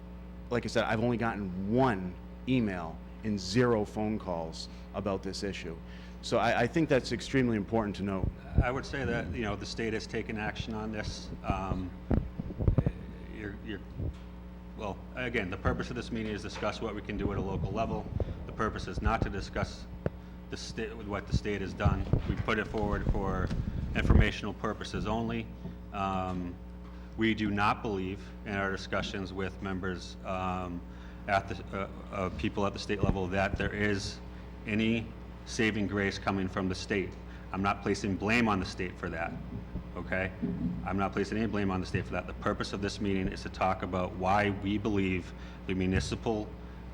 like I said, I've only gotten one email and 0 phone calls about this issue. So I think that's extremely important to note. I would say that, the state has taken action on this. Well, again, the purpose of this meeting is to discuss what we can do at a local level. The purpose is not to discuss what the state has done. We put it forward for informational purposes only. We do not believe in our discussions with members people at the state level that there is any saving grace coming from the state. I'm not placing blame on the state for that, okay? I'm not placing any blame on the state for that. The purpose of this meeting is to talk about why we believe the municipal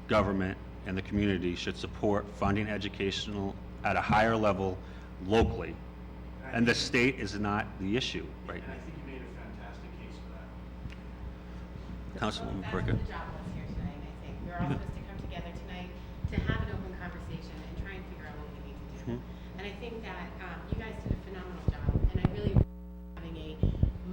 government and the community should support funding educational at a higher level locally. And the state is not the issue right now. I think you made a fantastic case for that. Councilwoman That's Bricker. the job of us here tonight, I think. We're all supposed to come together tonight to have an open conversation and try and figure out what we need to do. And I think that you guys did a phenomenal job, and I really having a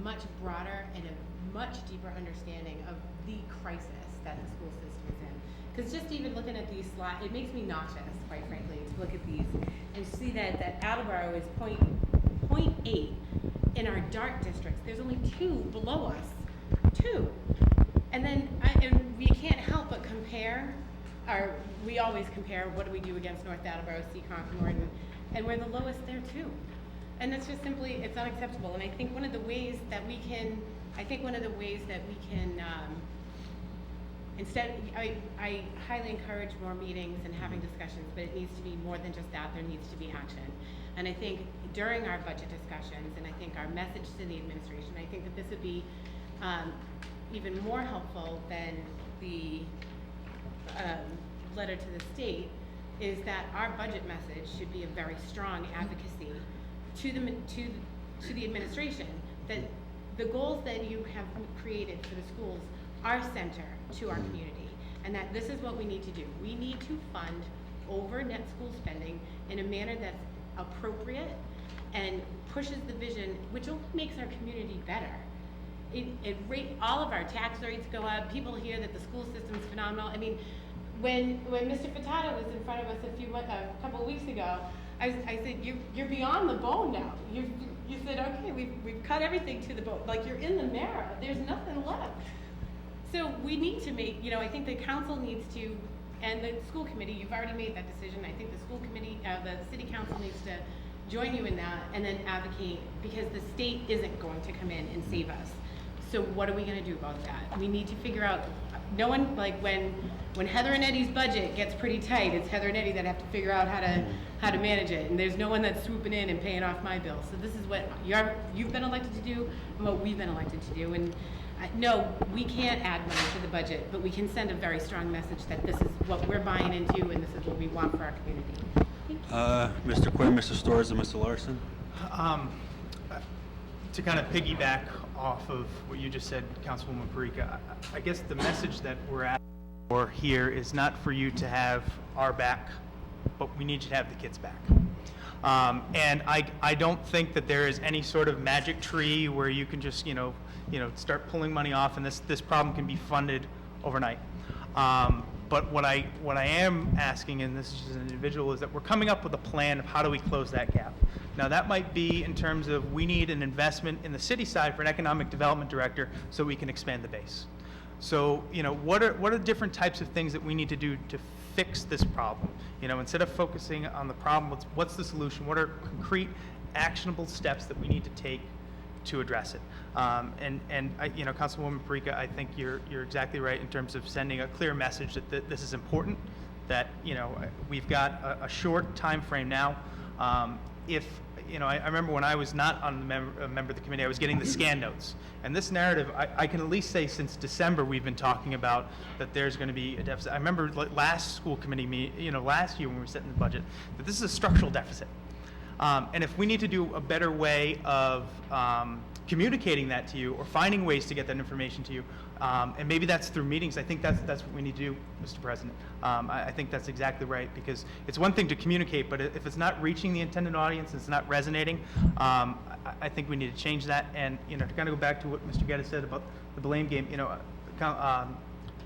much broader and a much deeper understanding of the crisis that the school system is in. Because just even looking at these slides, it makes me nauseous, quite frankly, to look at these and see that Attleboro is 0.8 in our dark districts. There's only 2 below us. 2. And then and we can't help but compare, we always compare what do we do against North Attleboro, Seekonk, Norton, and we're the lowest there too. And it's just simply, it's unacceptable. And I think one of the ways that we can, instead, I highly encourage more meetings and having discussions, but it needs to be more than just that, there needs to be action. And I think during our budget discussions, and I think our message to the administration, I think that this would be even more helpful than the letter to the state, is that our budget message should be a very strong advocacy to the administration that the goals that you have created for the schools are center to our community, and that this is what we need to do. We need to fund over net school spending in a manner that's appropriate and pushes the vision, which only makes our community better. All of our tax rates go up. People hear that the school system's phenomenal. I mean, when Mr. Furtado was in front of us a couple of weeks ago, I said, you're beyond the bone now. You said, okay, we've cut everything to the bone. Like, you're in the marrow. There's nothing left. So we need to make, I think the council needs to, and the school committee, you've already made that decision. I think the school committee, the city council needs to join you in that and then advocate, because the state isn't going to come in and save us. So what are we gonna do about that? We need to figure out, no one, like when Heather and Eddie's budget gets pretty tight, it's Heather and Eddie that have to figure out how to manage it. And there's no one that's swooping in and paying off my bill. So this is what you've been elected to do and what we've been elected to do. And no, we can't add money to the budget, but we can send a very strong message that this is what we're buying into and this is what we want for our community. Mr. Quinn, Mr. Storrs, and Mr. Larson? To kind of piggyback off of what you just said, Councilwoman Parika, I guess the message that we're asking for here is not for you to have our back, but we need you to have the kids' back. And I don't think that there is any sort of magic tree where you can just, start pulling money off and this problem can be funded overnight. But what I am asking, and this is just an individual, is that we're coming up with a plan of how do we close that gap. Now that might be in terms of we need an investment in the city side for an economic development director so we can expand the base. So, what are different types of things that we need to do to fix this problem? Instead of focusing on the problem, what's the solution? What are concrete, actionable steps that we need to take to address it? Councilwoman Parika, I think you're exactly right in terms of sending a clear message that this is important, that, we've got a short time frame now. I remember when I was not a member of the committee, I was getting the scan notes. And this narrative, I can at least say since December, we've been talking about that there's going to be a deficit. I remember last school committee meeting, last year when we were setting the budget, that this is a structural deficit. And if we need to do a better way of communicating that to you or finding ways to get that information to you, and maybe that's through meetings, I think that's what we need to do, Mr. President. I think that's exactly right, because it's one thing to communicate, but if it's not reaching the intended audience, it's not resonating, I think we need to change that. And, to kind of go back to what Mr. Geddes said about the blame game,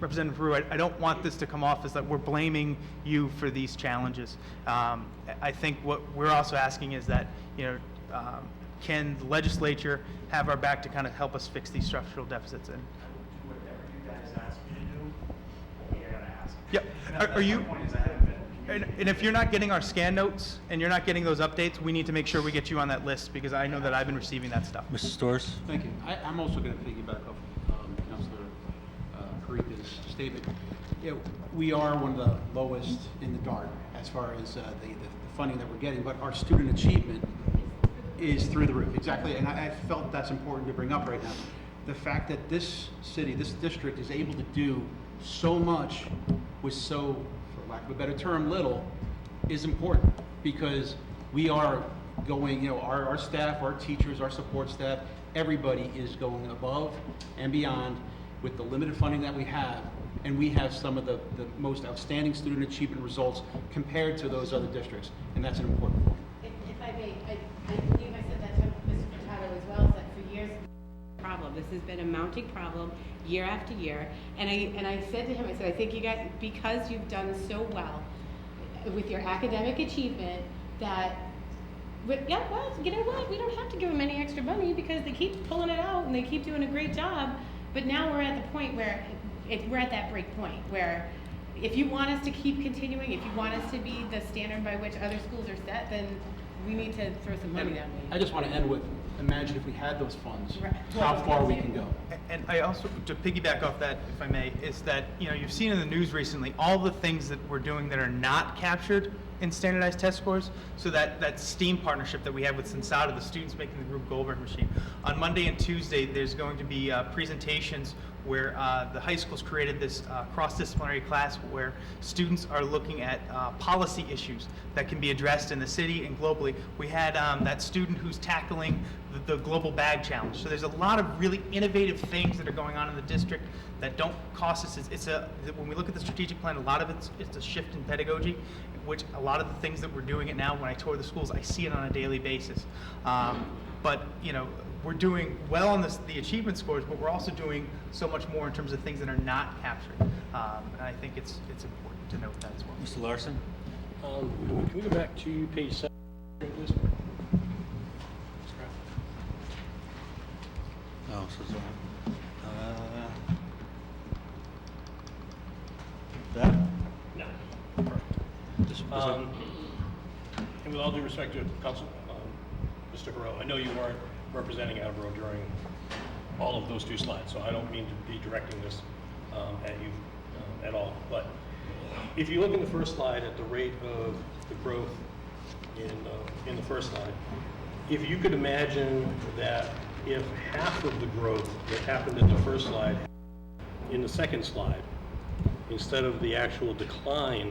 Representative Rue, I don't want this to come off as that we're blaming you for these challenges. I think what we're also asking is that, can the legislature have our back to kind of help us fix these structural deficits? And whatever you guys ask me to do, we gotta ask. Yep. Are you? My point is I haven't been. And if you're not getting our scan notes and you're not getting those updates, we need to make sure we get you on that list, because I know that I've been receiving that stuff. Mr. Storrs? Thank you. I'm also going to piggyback off Councilor Parika's statement. We are one of the lowest in the dark as far as the funding that we're getting, but our student achievement is through the roof. Exactly, and I felt that's important to bring up right now. The fact that this city, this district is able to do so much with so, for lack of a better term, little, is important, because we are going, our staff, our teachers, our support staff, everybody is going above and beyond with the limited funding that we have, and we have some of the most outstanding student achievement results compared to those other districts, and that's an important point. If I may, I believe I said that to Mr. Furtado as well, that for years, problem. This has been a mounting problem year after year. And I said to him, I think you guys, because you've done so well with your academic achievement, that, you know what, we don't have to give them any extra money because they keep pulling it out and they keep doing a great job. But now we're at the point where, we're at that break point where if you want us to keep continuing, if you want us to be the standard by which other schools are set, then we need to throw some money that way. I just want to end with, imagine if we had those funds, Right. how far we can go. And I also, to piggyback off that, if I may, is that, you've seen in the news recently all the things that we're doing that are not captured in standardized test scores. So that STEAM partnership that we have with Sensata, the students making the Rube Goldberg machine. On Monday and Tuesday, there's going to be presentations where the high school's created this cross-disciplinary class where students are looking at policy issues that can be addressed in the city and globally. We had that student who's tackling the global bag challenge. So there's a lot of really innovative things that are going on in the district that don't cost us. When we look at the strategic plan, a lot of it's a shift in pedagogy, which a lot of the things that we're doing it now, when I tour the schools, I see it on a daily basis. But we're doing well on the achievement scores, but we're also doing so much more in terms of things that are not captured. And I think it's important to note that as well. Mr. Larson? Can we go back to page 7, please? Oh, so sorry. That? No. Perfect. And with all due respect to Council, Mr. Harrell, I know you weren't representing Attleboro during all of those 2 slides, so I don't mean to be directing this at you at all. But if you look in the first slide at the rate of the growth in the first slide, if you could imagine that if half of the growth that happened in the first slide in the second slide, instead of the actual decline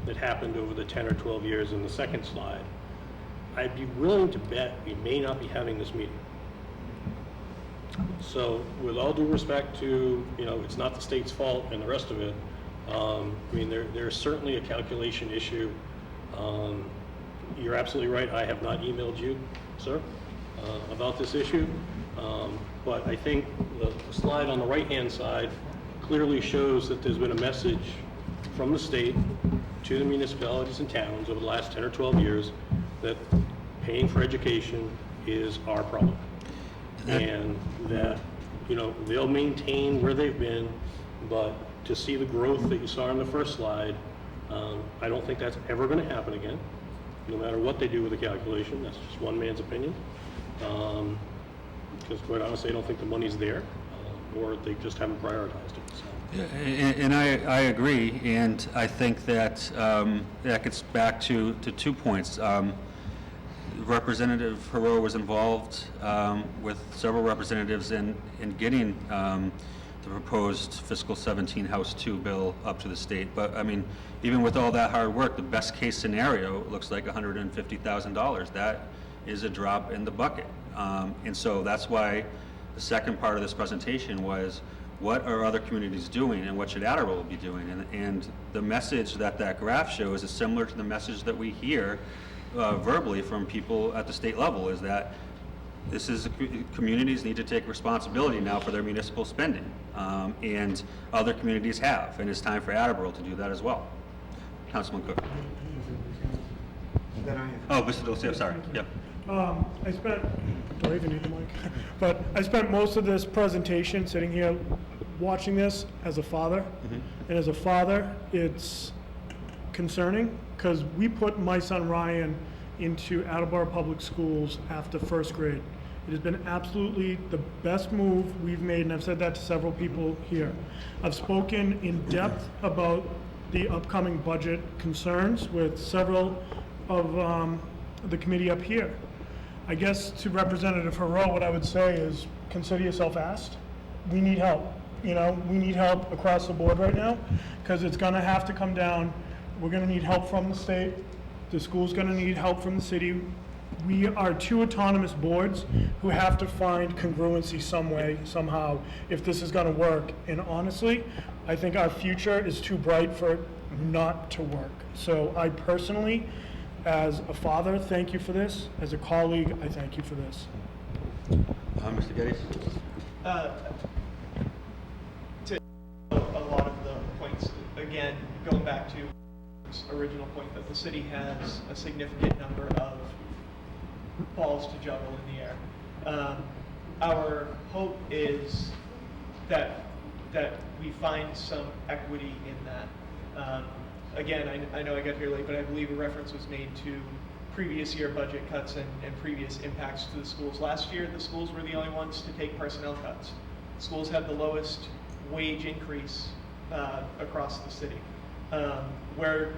that happened over the 10 or 12 years in the second slide, I'd be willing to bet we may not be having this meeting. So with all due respect to, it's not the state's fault and the rest of it, there's certainly a calculation issue. You're absolutely right, I have not emailed you, sir, about this issue. But I think the slide on the right-hand side clearly shows that there's been a message from the state to the municipalities and towns over the last 10 or 12 years that paying for education is our problem. And that, they'll maintain where they've been, but to see the growth that you saw in the first slide, I don't think that's ever going to happen again, no matter what they do with the calculation. That's just one man's opinion. Because quite honestly, I don't think the money's there, or they just haven't prioritized it. So. Yeah, and I agree, and I think that that gets back to 2 points. Representative Harrell was involved with several representatives in getting the proposed fiscal 17 House 2 bill up to the state. But I mean, even with all that hard work, the best case scenario looks like $150,000. That is a drop in the bucket. And so that's why the second part of this presentation was, what are other communities doing and what should Attleboro be doing? And the message that graph shows is similar to the message that we hear verbally from people at the state level, is that this is communities need to take responsibility now for their municipal spending, and other communities have, and it's time for Attleboro to do that as well. Councilman Cook. Oh, Mr. Dulce, sorry. Yep. I spent, do I even need the mic? But I spent most of this presentation sitting here watching this as a father. And as a father, it's concerning because we put my son Ryan into Attleboro Public Schools after first grade. It has been absolutely the best move we've made, and I've said that to several people here. I've spoken in depth about the upcoming budget concerns with several of the committee up here. I guess to Representative Harrell, what I would say is consider yourself asked. We need help. We need help across the board right now because it's going to have to come down. We're going to need help from the state. The school's going to need help from the city. We are 2 autonomous boards who have to find congruency some way, somehow, if this is going to work. And honestly, I think our future is too bright for it not to work. So I personally, as a father, thank you for this. As a colleague, I thank you for this. Mr. Geddes? To a lot of the points, again, going back to this original point that the city has a significant number of balls to juggle in the air. Our hope is that we find some equity in that. Again, I know I got here late, but I believe a reference was made to previous year budget cuts and previous impacts to the schools. Last year, the schools were the only ones to take personnel cuts. Schools had the lowest wage increase across the city. We're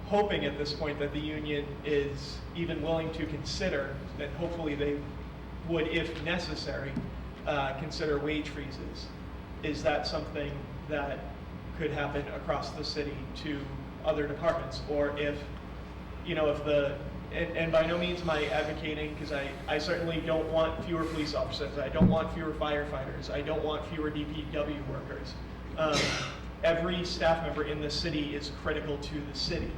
hoping at this point that the union is even willing to consider, and hopefully they would, if necessary, consider wage freezes. Is that something that could happen across the city to other departments? Or if, if and by no means am I advocating, because I certainly don't want fewer police officers, I don't want fewer firefighters, I don't want fewer DPW workers. Every staff member in the city is critical to the city.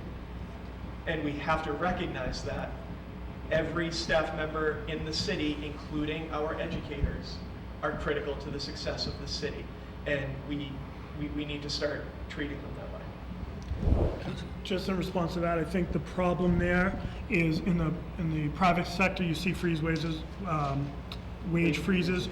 And we have to recognize that. Every staff member in the city, including our educators, are critical to the success of the city. And we need to start treating them that way. Just in response to that, I think the problem there is in the private sector, you see wage freezes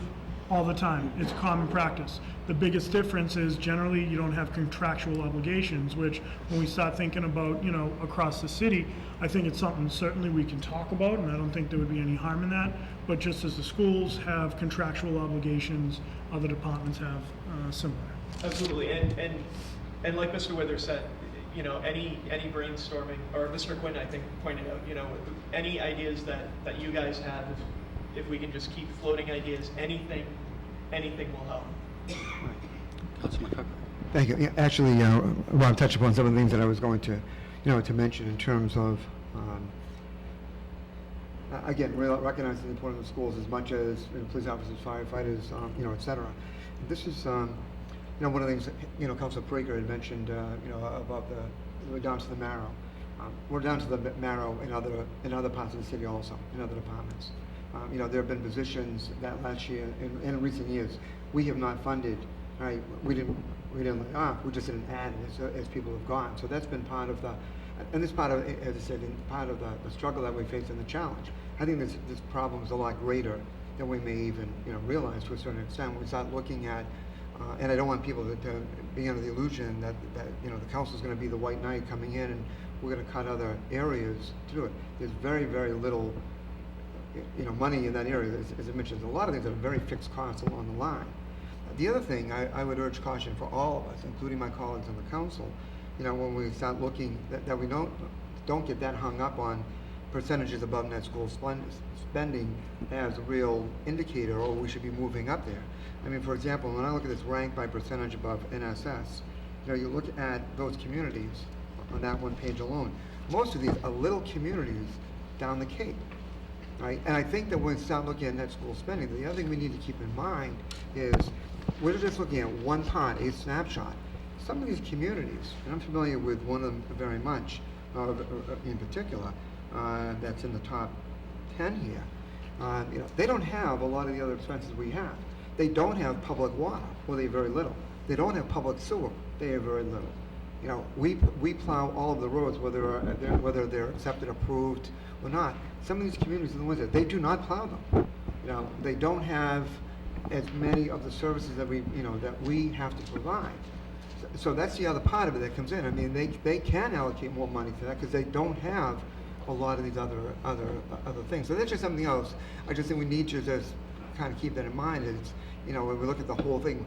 all the time. It's common practice. The biggest difference is generally you don't have contractual obligations, which when we start thinking about, across the city, I think it's something certainly we can talk about, and I don't think there would be any harm in that. But just as the schools have contractual obligations, other departments have similar. Absolutely, and like Mr. Withers said, any brainstorming, or Mr. Quinn, I think, pointed out, any ideas that you guys have, if we can just keep floating ideas, anything will help. Councilman Cook. Thank you. Yeah, actually, Rob touched upon some of the things that I was going to, to mention in terms of, again, recognizing the importance of schools as much as police officers, firefighters, et cetera. This is, one of the things, Councilor Prager had mentioned, about we're down to the marrow. We're down to the marrow in other parts of the city also, in other departments. There have been positions that last year, in recent years, we have not funded, right? We didn't lay off, we just didn't add as people have gone. So that's been part of and this part of, as I said, part of the struggle that we face and the challenge. I think this problem is a lot greater than we may even, realize to a certain extent when we start looking at, and I don't want people to be under the illusion that the council is going to be the white knight coming in and we're going to cut other areas to do it. There's very, very little money in that area. As I mentioned, there's a lot of things that are very fixed costs along the line. The other thing I would urge caution for all of us, including my colleagues on the council, when we start looking, that we don't get that hung up on percentages above net school spending as a real indicator, or we should be moving up there. I mean, for example, when I look at this rank by percentage above NSS, you look at those communities on that one page alone. Most of these are little communities down the Cape. Right? And I think that when we start looking at net school spending, the other thing we need to keep in mind is we're just looking at one part, a snapshot. Some of these communities, and I'm familiar with one of them very much, in particular, that's in the top 10 here. They don't have a lot of the other expenses we have. They don't have public water, or they have very little. They don't have public sewer, they have very little. We plow all of the roads, whether they're accepted, approved, or not. Some of these communities are the ones that they do not plow them. They don't have as many of the services that we have to provide. So that's the other part of it that comes in. I mean, they can allocate more money to that because they don't have a lot of these other things. So that's just something else. I just think we need to just kind of keep that in mind. Is when we look at the whole thing,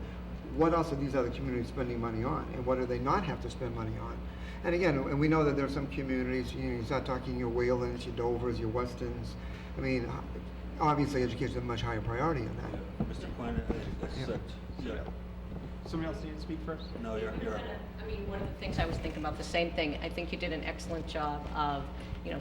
what else are these other communities spending money on, and what do they not have to spend money on? And again, and we know that there are some communities, you start talking your Waylands, your Dovers, your Westons. I mean, obviously education is a much higher priority in that. Mr. Quinn, Somebody else need to speak first? No, you're. I mean, one of the things I was thinking about, the same thing, I think you did an excellent job of,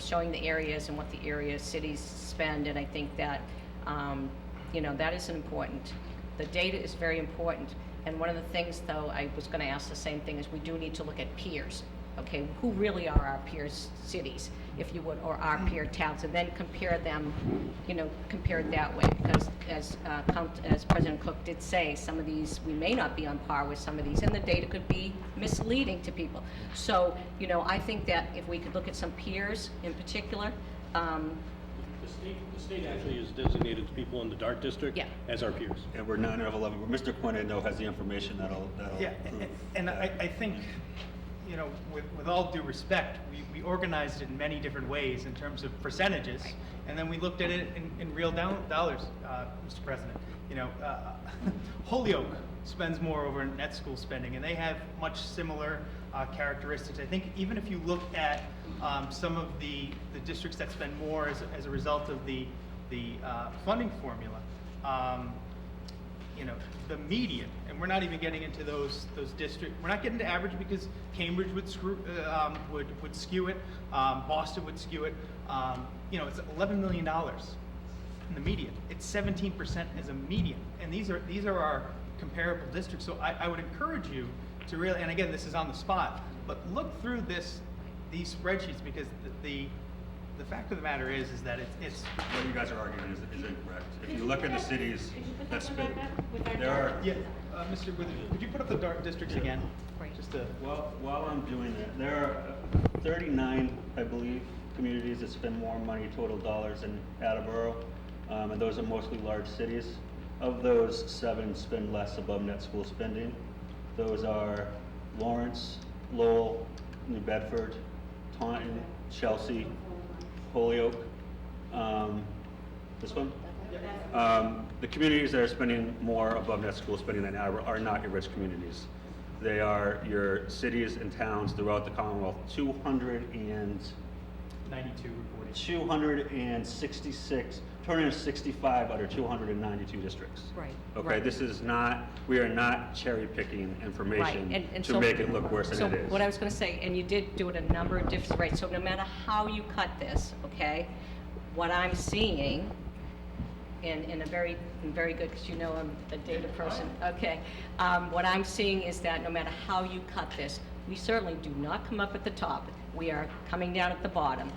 showing the areas and what the areas, cities spend, and I think that, that is important. The data is very important, and one of the things, though, I was going to ask the same thing, is we do need to look at peers. Okay, who really are our peer cities, if you would, or our peer towns, and then compare them, compare it that way, because as President Cook did say, some of these, we may not be on par with some of these, and the data could be misleading to people. So, I think that if we could look at some peers in particular, The state actually is designated people in the DART district as our peers. And we're 9 out of 11. Mr. Quinn, I know, has the information that'll Yeah, prove. and I think, with all due respect, we organized it in many different ways in terms of percentages, and then we looked at it in real dollars, Mr. President. Holyoke spends more over net school spending, and they have much similar characteristics. I think even if you look at some of the districts that spend more as a result of the funding formula, you know, the median, and we're not even getting into those districts. We're not getting to average because Cambridge would would skew it, Boston would skew it. You know, it's $11 million in the median. It's 17% as a median, and these are our comparable districts. So I would encourage you to really, and again, this is on the spot, but look through these spreadsheets, because the fact of the matter is that it's What you guys are arguing is incorrect. If you look at the cities Could you put that's that been, one back up with our there are, yeah. Mr. Withers, could you put up the dark districts again? Right. Just to. while I'm doing that, there are 39, I believe, communities that spend more money total dollars in Attleboro, and those are mostly large cities. Of those, 7 spend less above net school spending. Those are Lawrence, Lowell, New Bedford, Taunton, Chelsea, Holyoke. This one? The communities that are spending more above net school spending than Attleboro are not your rich communities. They are your cities and towns throughout the Commonwealth. 92 reported. 265 out of 292 districts. Right, Okay, right. this is not, we are not cherry picking information and to so- make it look worse than it So is. what I was gonna say, and you did do it a number of different, right, so no matter how you cut this, okay, what I'm seeing, and very good, because you know I'm a data person, okay, what I'm seeing is that no matter how you cut this, we certainly do not come up at the top. We are coming down at the bottom.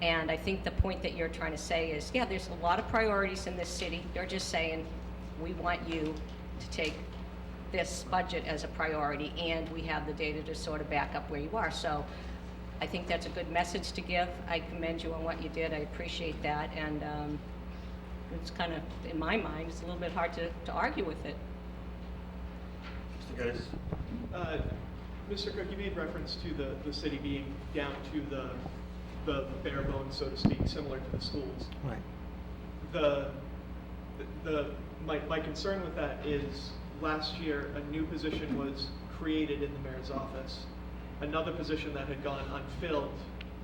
And I think the point that you're trying to say is, yeah, there's a lot of priorities in this city. You're just saying, we want you to take this budget as a priority, and we have the data to sort of back up where you are. So I think that's a good message to give. I commend you on what you did. I appreciate that. And it's kind of, in my mind, it's a little bit hard to argue with it. Mr. Geddes? Mr. Cook, you made reference to the city being down to the bare bones, so to speak, similar to the schools. Right. My concern with that is last year a new position was created in the mayor's office. Another position that had gone unfilled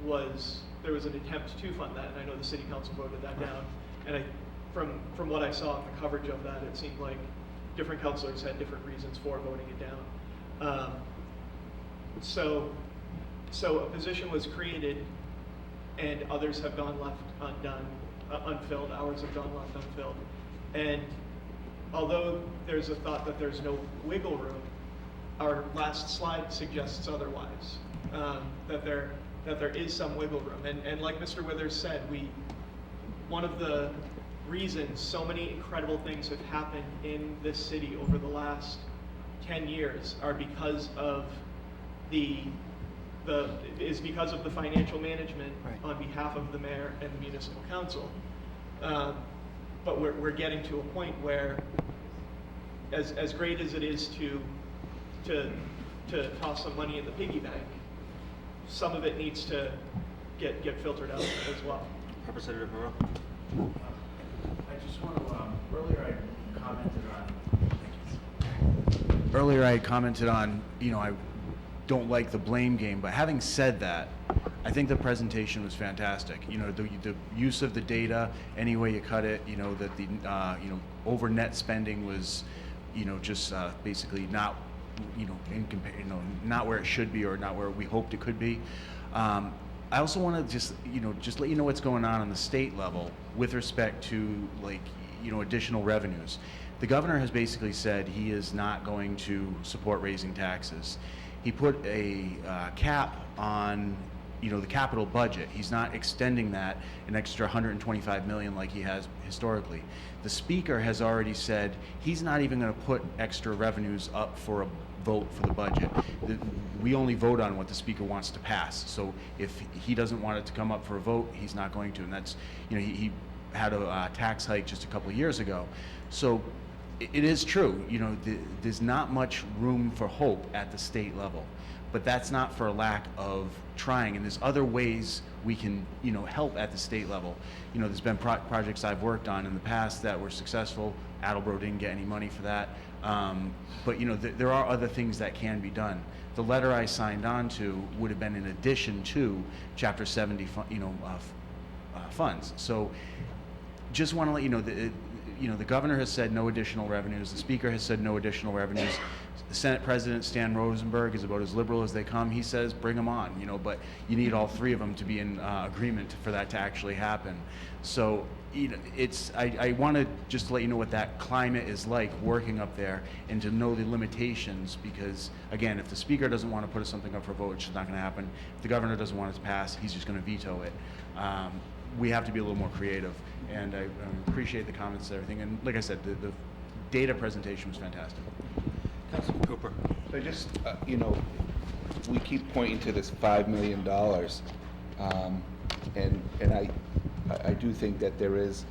there was an attempt to fund that, and I know the city council voted that down. And from what I saw in the coverage of that, it seemed like different councilors had different reasons for voting it down. So a position was created, and others have gone left unfilled. Ours have gone left unfilled. And although there's a thought that there's no wiggle room, our last slide suggests otherwise. That there is some wiggle room. And like Mr. Withers said, one of the reasons so many incredible things have happened in this city over the last 10 years are because of the financial management on behalf of the mayor and the municipal council. But we're getting to a point where, as great as it is to toss some money in the piggy bank, some of it needs to get filtered out as well. Representative Burrow? I just want to, earlier I commented on, you know, I don't like the blame game, but having said that, I think the presentation was fantastic. You know, the use of the data, any way you cut it, you know, that the, over net spending was, you know, just basically not, not where it should be or not where we hoped it could be. I also want to just let you know what's going on the state level with respect to, like, additional revenues. The governor has basically said he is not going to support raising taxes. He put a cap on, the capital budget. He's not extending that an extra $125 million like he has historically. The speaker has already said he's not even going to put extra revenues up for a vote for the budget. We only vote on what the speaker wants to pass. So if he doesn't want it to come up for a vote, he's not going to. And that's, he had a tax hike just a couple of years ago. So it is true, there's not much room for hope at the state level, but that's not for a lack of trying, and there's other ways we can, help at the state level. There's been projects I've worked on in the past that were successful. Attleboro didn't get any money for that, but there are other things that can be done. The letter I signed on to would have been in addition to Chapter 70, funds. So just want to let you know that the governor has said no additional revenues, the speaker has said no additional revenues. The Senate President Stan Rosenberg is about as liberal as they come. He says bring them on, but you need all three of them to be in agreement for that to actually happen. So I want to just let you know what that climate is like working up there, and to know the limitations, because again, if the speaker doesn't want to put something up for vote, it's just not going to happen. If the governor doesn't want it to pass, he's just going to veto it. We have to be a little more creative, and I appreciate the comments and everything. And like I said, the data presentation was fantastic. Councilman Cooper. So just, we keep pointing to this $5 million, and I do think that there is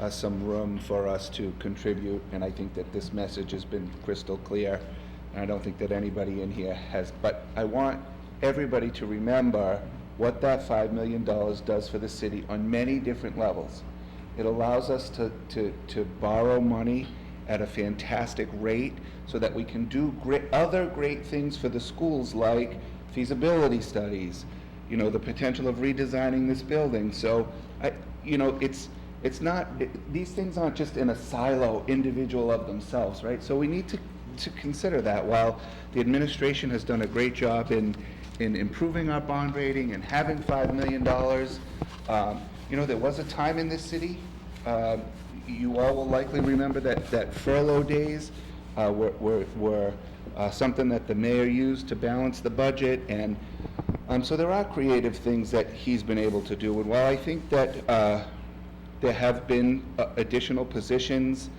some room for us to contribute, and I think that this message has been crystal clear, and I don't think that anybody in here has, but I want everybody to remember what that $5 million does for the city on many different levels. It allows us to borrow money at a fantastic rate so that we can do other great things for the schools, like feasibility studies, the potential of redesigning this building. So, it's not, these things aren't just in a silo, individual of themselves, right? So we need to consider that. While the administration has done a great job in improving our bond rating and having $5 million, there was a time in this city, you all will likely remember that furlough days were something that the mayor used to balance the budget, and so there are creative things that he's been able to do. And while I think that there have been additional positions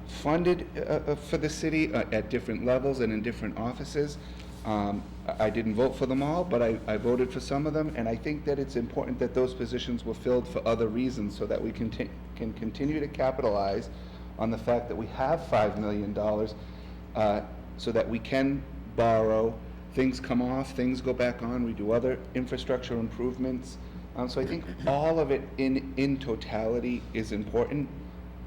funded for the city at different levels and in different offices, I didn't vote for them all, but I voted for some of them, and I think that it's important that those positions were filled for other reasons, so that we can continue to capitalize on the fact that we have $5 million, so that we can borrow, things come off, things go back on, we do other infrastructure improvements. So I think all of it in totality is important,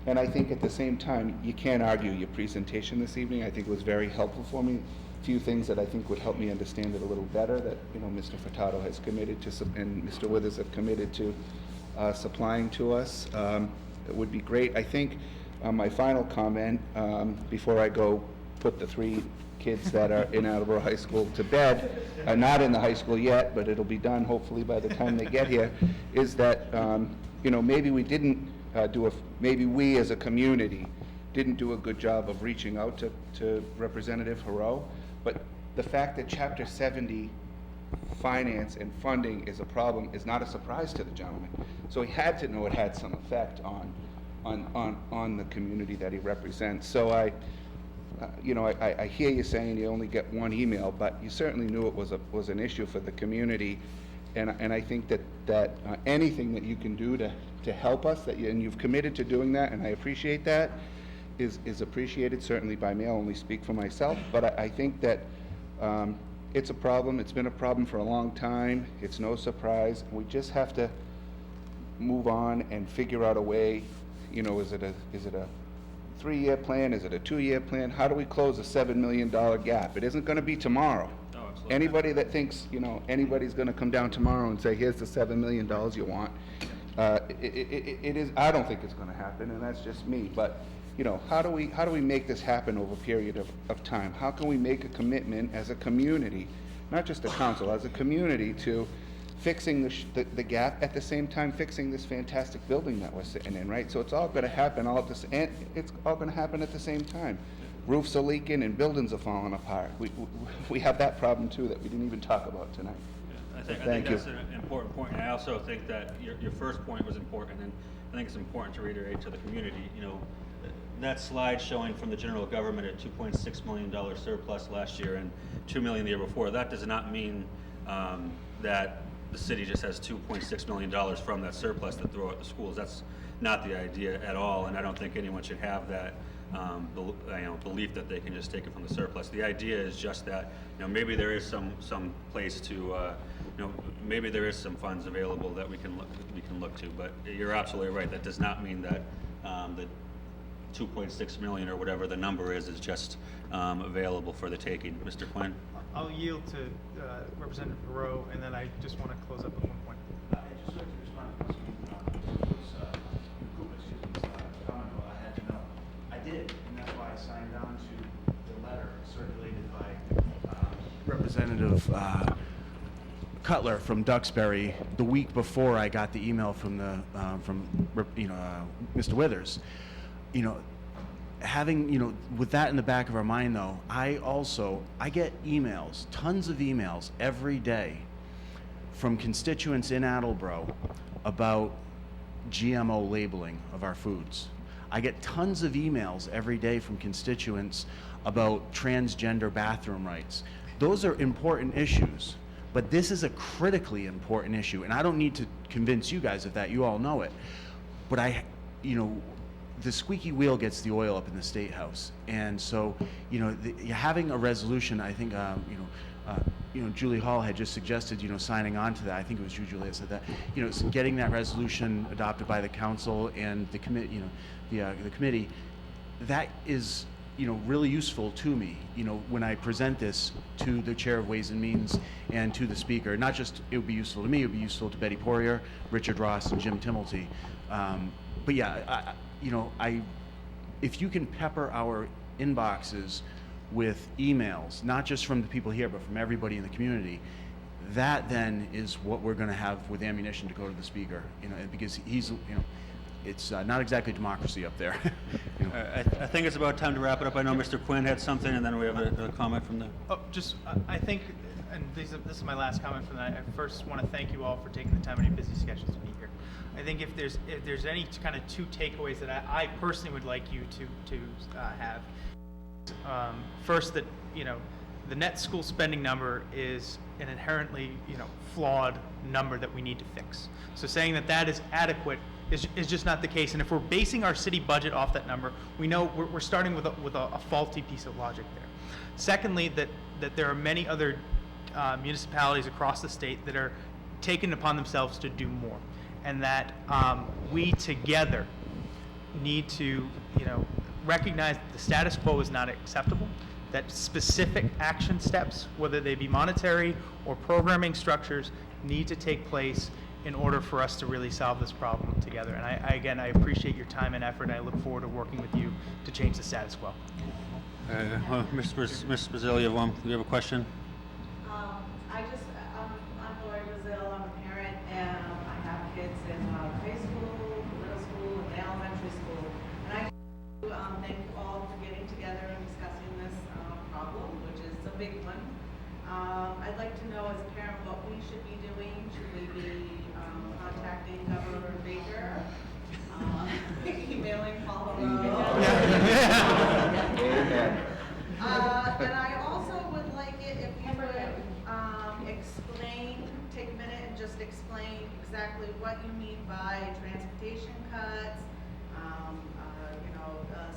and I think at the same time, you can't argue your presentation this evening. I think it was very helpful for me. Few things that I think would help me understand it a little better, that Mr. Furtado has committed to, and Mr. Withers have committed to supplying to us. It would be great. I think my final comment, before I go put the 3 kids that are in Attleboro High School to bed, not in the high school yet, but it'll be done hopefully by the time they get here, is that maybe we didn't maybe we as a community didn't do a good job of reaching out to Representative Haro. But the fact that Chapter 70 finance and funding is a problem is not a surprise to the gentleman. So he had to know it had some effect on the community that he represents. So I hear you saying you only get 1 email, but you certainly knew it was an issue for the community, and I think that anything that you can do to help us, and you've committed to doing that, and I appreciate that, is appreciated, certainly by me. I'll only speak for myself, but I think that it's a problem. It's been a problem for a long time. It's no surprise. We just have to move on and figure out a way. Is it a 3-year plan? Is it a 2-year plan? How do we close a $7 million gap? It isn't going to be tomorrow. Oh, absolutely. Anybody that thinks anybody's going to come down tomorrow and say, here's the $7 million you want, it is. I don't think it's going to happen, and that's just me. But how do we make this happen over a period of time? How can we make a commitment as a community, not just a council, as a community, to fixing the gap, at the same time fixing this fantastic building that we're sitting in, right? So it's all going to happen and it's all going to happen at the same time. Roofs are leaking and buildings are falling apart. We have that problem too that we didn't even talk about tonight. I think that's an important point, and I also think that your first point was important, and I think it's important to reiterate to the community, that slide showing from the general government at $2.6 million surplus last year and $2 million the year before, that does not mean that the city just has $2.6 million from that surplus to throw at the schools. That's not the idea at all, and I don't think anyone should have that belief that they can just take it from the surplus. The idea is just that maybe there is some place to maybe there is some funds available that we can look to. But you're absolutely right. That does not mean that the 2.6 million or whatever the number is just available for the taking. Mr. Quinn? I'll yield to Representative Perot, and then I just want to close up at one point. I'd just like to respond to Councilman Cooper's comment. circulated by Representative Cutler from Duxbury the week before I got the email from Mr. Withers. Having, with that in the back of our mind though, I get emails, tons of emails every day from constituents in Attleboro about GMO labeling of our foods. I get tons of emails every day from constituents about transgender bathroom rights. Those are important issues, but this is a critically important issue, and I don't need to convince you guys of that, you all know it. But the squeaky wheel gets the oil up in the State House, and so having a resolution, I think Julie Hall had just suggested signing on to that. I think it was you, Julie, that said that. Getting that resolution adopted by the council and the committee, the committee, that is really useful to me. When I present this to the chair of Ways and Means and to the speaker, not just it would be useful to me, it would be useful to Betty Poirier, Richard Ross, and Jim Timmelty. But yeah, if you can pepper our inboxes with emails, not just from the people here, but from everybody in the community, that then is what we're going to have with ammunition to go to the speaker, because he's, it's not exactly democracy up there. I think it's about time to wrap it up. I know Mr. Quinn had something, and then we have a comment from the... I think, and this is my last comment from that. I first want to thank you all for taking the time in your busy schedules to be here. I think if there's any kind of two takeaways that I personally would like you to have. First, that the net school spending number is an inherently flawed number that we need to fix. So saying that is adequate is just not the case. And if we're basing our city budget off that number, we know we're starting with a faulty piece of logic there. Secondly, that there are many other municipalities across the state that are taking upon themselves to do more, and that we together need to recognize that the status quo is not acceptable, that specific action steps, whether they be monetary or programming structures, need to take place in order for us to really solve this problem together. And again, I appreciate your time and effort, and I look forward to working with you to change the status quo. Ms. Bazil, you have a question? I'm Lori Brazil, I'm a parent, and I have kids in high school, middle school, and elementary school. And I thank you all for getting together and discussing this problem, which is a big one. I'd like to know as a parent what we should be doing. Should we be contacting Governor Baker, emailing Paul Rowe? And I also would like it if you would take a minute and just explain exactly what you mean by transportation cuts,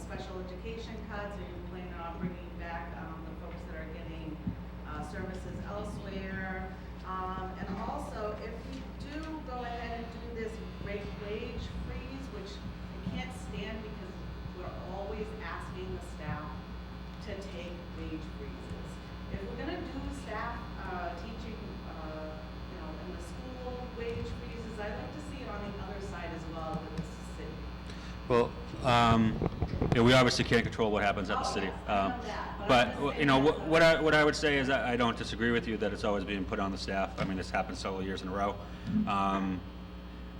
special education cuts. Are you planning on bringing back the folks that are getting services elsewhere? And also, if we do go ahead and do this wage freeze, which we can't stand because we're always asking the staff to take wage freezes. If we're gonna do staff teaching, in the school wage freezes, I'd like to see it on the other side as well with the city. Well, we obviously can't control what happens at the city. But what I would say is I don't disagree with you that it's always being put on the staff. I mean, this happened several years in a row.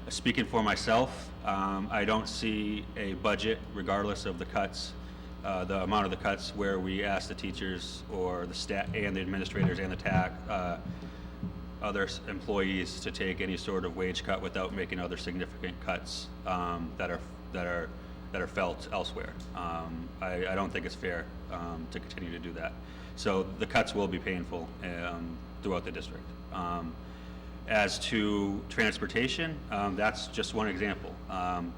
Speaking for myself, I don't see a budget, regardless of the cuts, the amount of the cuts, where we ask the teachers or the staff and the administrators and the other employees to take any sort of wage cut without making other significant cuts that are felt elsewhere. I don't think it's fair to continue to do that. So the cuts will be painful throughout the district. As to transportation, that's just one example.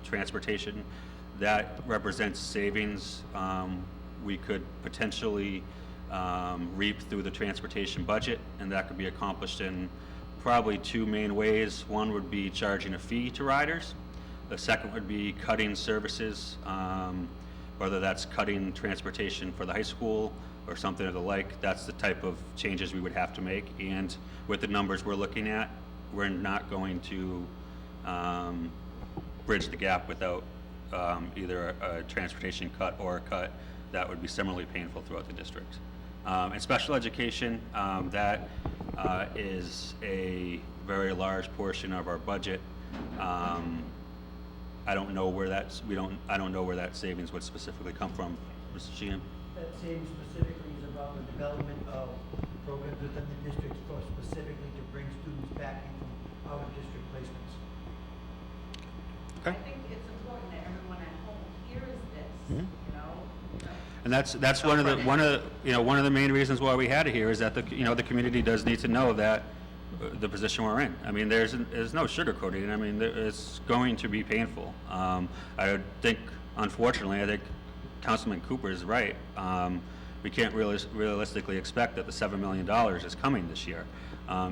Transportation, that represents savings we could potentially reap through the transportation budget, and that could be accomplished in probably two main ways. One would be charging a fee to riders. The second would be cutting services, whether that's cutting transportation for the high school or something of the like. That's the type of changes we would have to make, and with the numbers we're looking at, we're not going to bridge the gap without either a transportation cut or a cut that would be similarly painful throughout the district. And special education, that is a very large portion of our budget. I don't know where I don't know where that savings would specifically come from, Mr. Sheehan. That savings specifically is about the development of programs within the districts for specifically to bring students back in from out-of-district placements. I think it's important that everyone at home hears this, you know? And that's one of the main reasons why we had it here is that the community does need to know that the position we're in. I mean, there's no sugarcoating. I mean, it's going to be painful. I think, unfortunately, I think Councilman Cooper is right. We can't realistically expect that the $7 million is coming this year.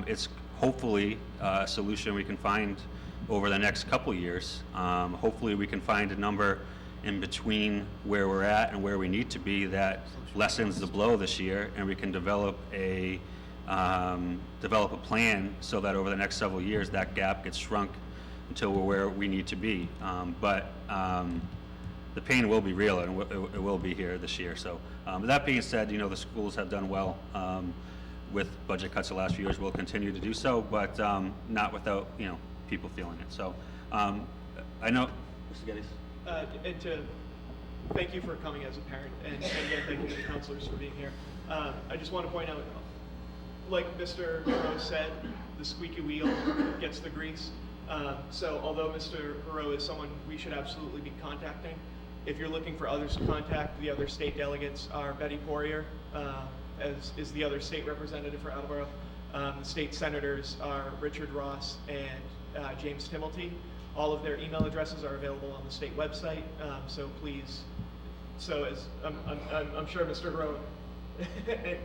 It's hopefully a solution we can find over the next couple years. Hopefully we can find a number in between where we're at and where we need to be that lessens the blow this year, and we can develop a plan so that over the next several years that gap gets shrunk until we're where we need to be. But the pain will be real, and it will be here this year. So that being said, the schools have done well with budget cuts the last few years. We'll continue to do so, but not without people feeling it. So I know, Mr. Geddes. And to thank you for coming as a parent, and again, thank you to the counselors for being here. I just want to point out, like Mr. Hero said, the squeaky wheel gets the grease. So although Mr. Hero is someone we should absolutely be contacting, if you're looking for others to contact, the other state delegates are Betty Poirier, as is the other state representative for Attleboro. The state senators are Richard Ross and James Timilty. All of their email addresses are available on the state website. So please, as I'm sure Mr. Hero,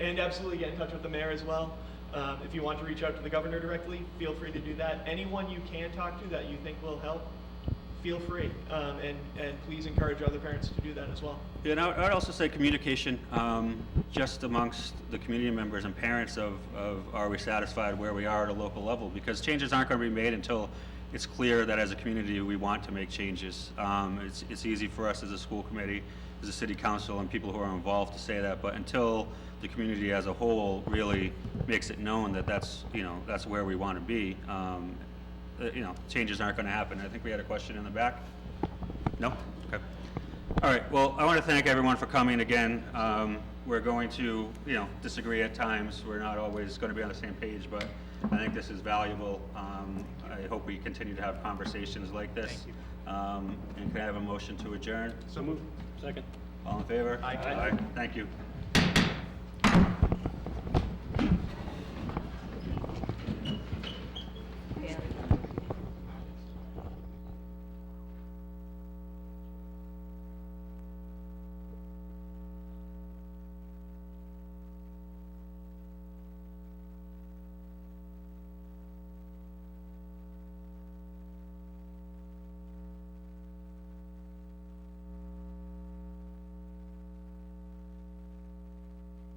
and absolutely get in touch with the mayor as well. If you want to reach out to the governor directly, feel free to do that. Anyone you can talk to that you think will help, feel free. And please encourage other parents to do that as well. Yeah, and I'd also say communication, just amongst the community members and parents of are we satisfied where we are at a local level? Because changes aren't going to be made until it's clear that as a community we want to make changes. It's easy for us as a school committee, as a city council, and people who are involved to say that, but until the community as a whole really makes it known that that's where we want to be, changes aren't going to happen. I think we had a question in the back. No? Okay. All right. Well, I want to thank everyone for coming again. We're going to, disagree at times. We're not always going to be on the same page, but I think this is valuable. I hope we continue to have conversations like this. Thank you. And can I have a motion to adjourn? So moved. Second. All in favor? Aye. Thank you.